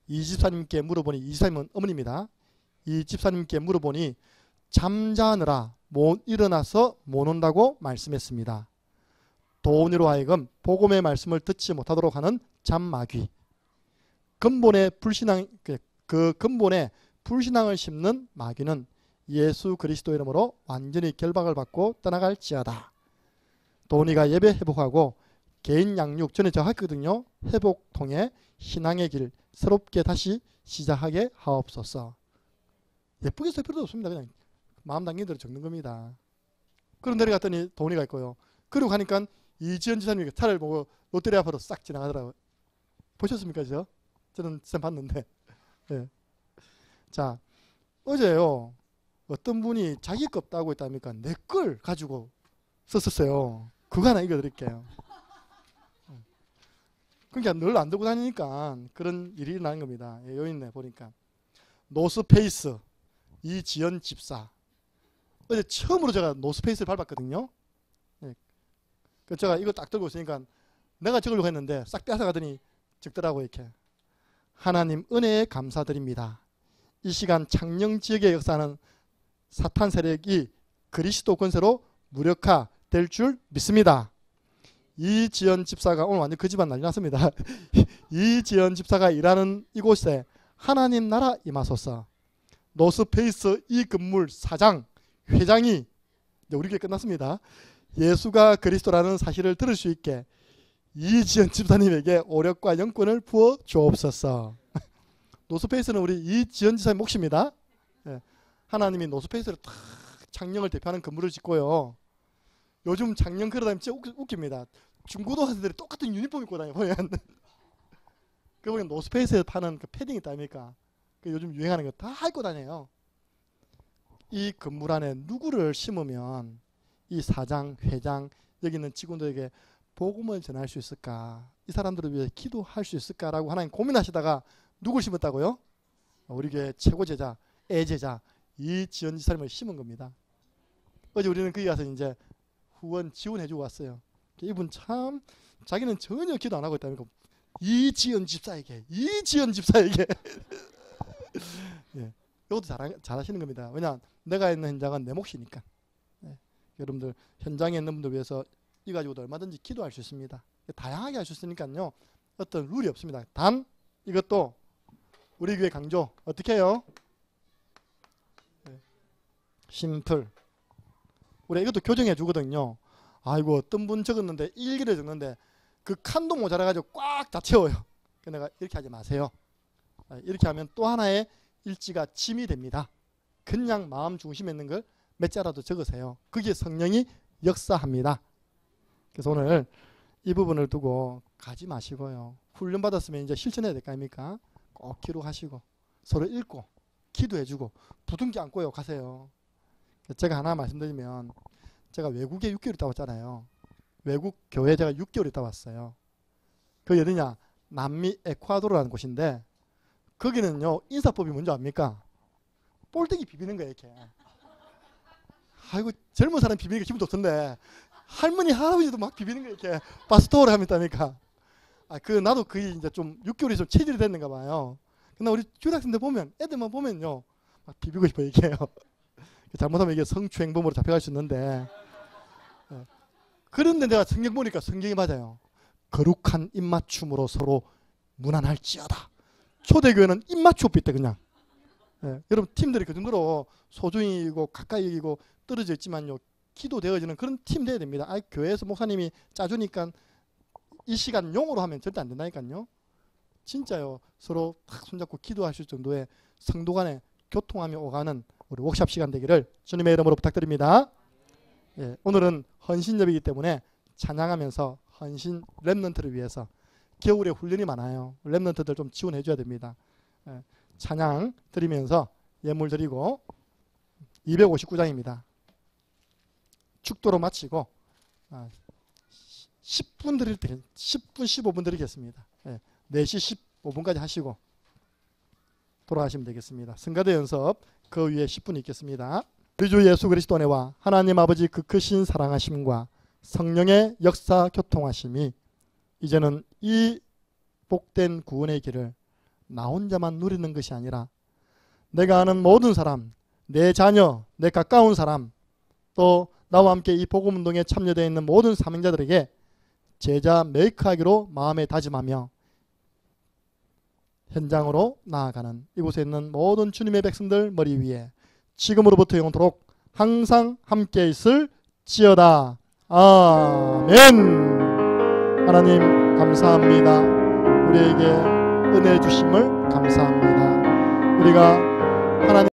이 집사님께 물어보니, 이 집사님은 어머니입니다. 이 집사님께 물어보니 잠자느라 못 일어나서 못 온다고 말씀했습니다. 도훈이로 하여금 복음의 말씀을 듣지 못하도록 하는 잠마귀. 근본의 불신앙, 그 근본에 불신앙을 심는 마귀는 예수 그리스도 이름으로 완전히 결박을 받고 떠나갈지어다. 도훈이가 예배 회복하고 개인 양육 전에 제가 했거든요. 회복 통해 신앙의 길 새롭게 다시 시작하게 하옵소서. 예쁘게 쓸 필요도 없습니다. 그냥 마음 담긴 대로 적는 겁니다. 그럼 내려갔더니 도훈이가 있고요. 그리고 가니까 이지연 지사님이 차를 보고 롯데리아 앞으로 싹 지나가더라고요. 보셨습니까? 저는 봤는데. 네. 자, 어제요. 어떤 분이 자기 거 없다고 했답니까? 내 걸 가지고 썼었어요. 그거 하나 읽어드릴게요. 그러니까 늘 안 들고 다니니까 그런 일이 일어나는 겁니다. 여기 있네 보니까. 노스페이스 이지연 집사. 어제 처음으로 제가 노스페이스를 밟았거든요. 네. 그래서 제가 이거 딱 들고 있으니까 내가 적으려고 했는데 싹 뺏어가더니 적더라고 이렇게. 하나님 은혜에 감사드립니다. 이 시간 창녕 지역에 역사하는 사탄 세력이 그리스도 권세로 무력화될 줄 믿습니다. 이지연 집사가 오늘 완전 그 집안 난리 났습니다. 이지연 집사가 일하는 이곳에 하나님 나라 임하소서. 노스페이스 이 건물 사장, 회장이 우리 교회 끝났습니다. 예수가 그리스도라는 사실을 들을 수 있게 이지연 집사님에게 오력과 영권을 부어 주옵소서. 노스페이스는 우리 이지연 집사님 몫입니다. 네. 하나님이 노스페이스를 탁 창녕을 대표하는 건물을 짓고요. 요즘 창녕 걸어다니면 진짜 웃깁니다. 중고등학생들이 똑같은 유니폼 입고 다녀 보면. 그 보면 노스페이스에서 파는 그 패딩 있다 아닙니까? 그 요즘 유행하는 거 다 입고 다녀요. 이 건물 안에 누구를 심으면 이 사장, 회장, 여기 있는 직원들에게 복음을 전할 수 있을까? 이 사람들을 위해 기도할 수 있을까라고 하나님 고민하시다가 누굴 심었다고요? 우리 교회 최고 제자, 애제자 이지연 지사님을 심은 겁니다. 어제 우리는 거기 가서 이제 후원 지원해주고 왔어요. 이분 참 자기는 전혀 기도 안 하고 있다니까 이지연 집사에게 예, 이것도 잘하시는 겁니다. 왜냐 내가 있는 현장은 내 몫이니까. 예, 여러분들 현장에 있는 분들 위해서 이 가지고도 얼마든지 기도할 수 있습니다. 다양하게 할 수 있으니까요. 어떤 룰이 없습니다. 단 이것도 우리 교회 강조 어떻게 해요? 심플. 우리 이것도 교정해 주거든요. 아이고 어떤 분 적었는데 일기를 적는데 그 칸도 모자라가지고 꽉 다 채워요. 내가 이렇게 하지 마세요. 이렇게 하면 또 하나의 일지가 짐이 됩니다. 그냥 마음 중심에 있는 걸 몇 자라도 적으세요. 그게 성령이 역사합니다. 그래서 오늘 이 부분을 두고 가지 마시고요. 훈련 받았으면 이제 실천해야 될 거 아닙니까? 꼭 기록하시고 서로 읽고 기도해주고 부둥기 안고요 가세요. 제가 하나 말씀드리면 제가 외국에 6개월 있다 왔잖아요. 외국 교회 제가 6개월 있다 왔어요. 그게 어디냐? 남미 에콰도르라는 곳인데 거기는요 인사법이 뭔지 압니까? 볼때기 비비는 거예요 이렇게. 아이고 젊은 사람 비비니까 기분 좋던데 할머니 할아버지도 막 비비는 거예요 이렇게. 파스토르 하면 있다니까. 나도 그게 이제 좀 6개월이 좀 체질이 됐는가 봐요. 근데 우리 중학생들 보면 애들만 보면요 막 비비고 싶어 얘기해요. 잘못하면 이게 성추행범으로 잡혀갈 수 있는데 그런데 내가 성경 보니까 성경이 맞아요. 거룩한 입맞춤으로 서로 무난할지어다. 초대교회는 입맞춤 있대 그냥. 여러분 팀들이 그 정도로 소중히고 가까이 여기고 떨어져 있지만요 기도되어지는 그런 팀 돼야 됩니다. 교회에서 목사님이 짜주니까 이 시간 용으로 하면 절대 안 된다니까요. 진짜요. 서로 탁 손잡고 기도하실 정도의 성도 간에 교통하며 오가는 우리 워크숍 시간 되기를 주님의 이름으로 부탁드립니다. 예, 오늘은 헌신협이기 때문에 찬양하면서 헌신 랩런트를 위해서 겨울에 훈련이 많아요. 랩런트들 좀 지원해 줘야 됩니다. 예, 찬양 드리면서 예물 드리고 259장입니다. 축도로 마치고 10분 드릴 때 10분 15분 드리겠습니다. 예, 4시 15분까지 하시고 돌아가시면 되겠습니다. 성가대 연습 그 위에 10분 있겠습니다. 우리 주 예수 그리스도 은혜와 하나님 아버지 그 크신 사랑하심과 성령의 역사 교통하심이 이제는 이 복된 구원의 길을 나 혼자만 누리는 것이 아니라 내가 아는 모든 사람, 내 자녀, 내 가까운 사람, 또 나와 함께 이 복음운동에 참여되어 있는 모든 사명자들에게 제자 메이크하기로 마음에 다짐하며 현장으로 나아가는 이곳에 있는 모든 주님의 백성들 머리 위에 지금으로부터 영원토록 항상 함께 있을지어다. 아멘. 하나님 감사합니다. 우리에게 은혜 주심을 감사합니다. 우리가 하나님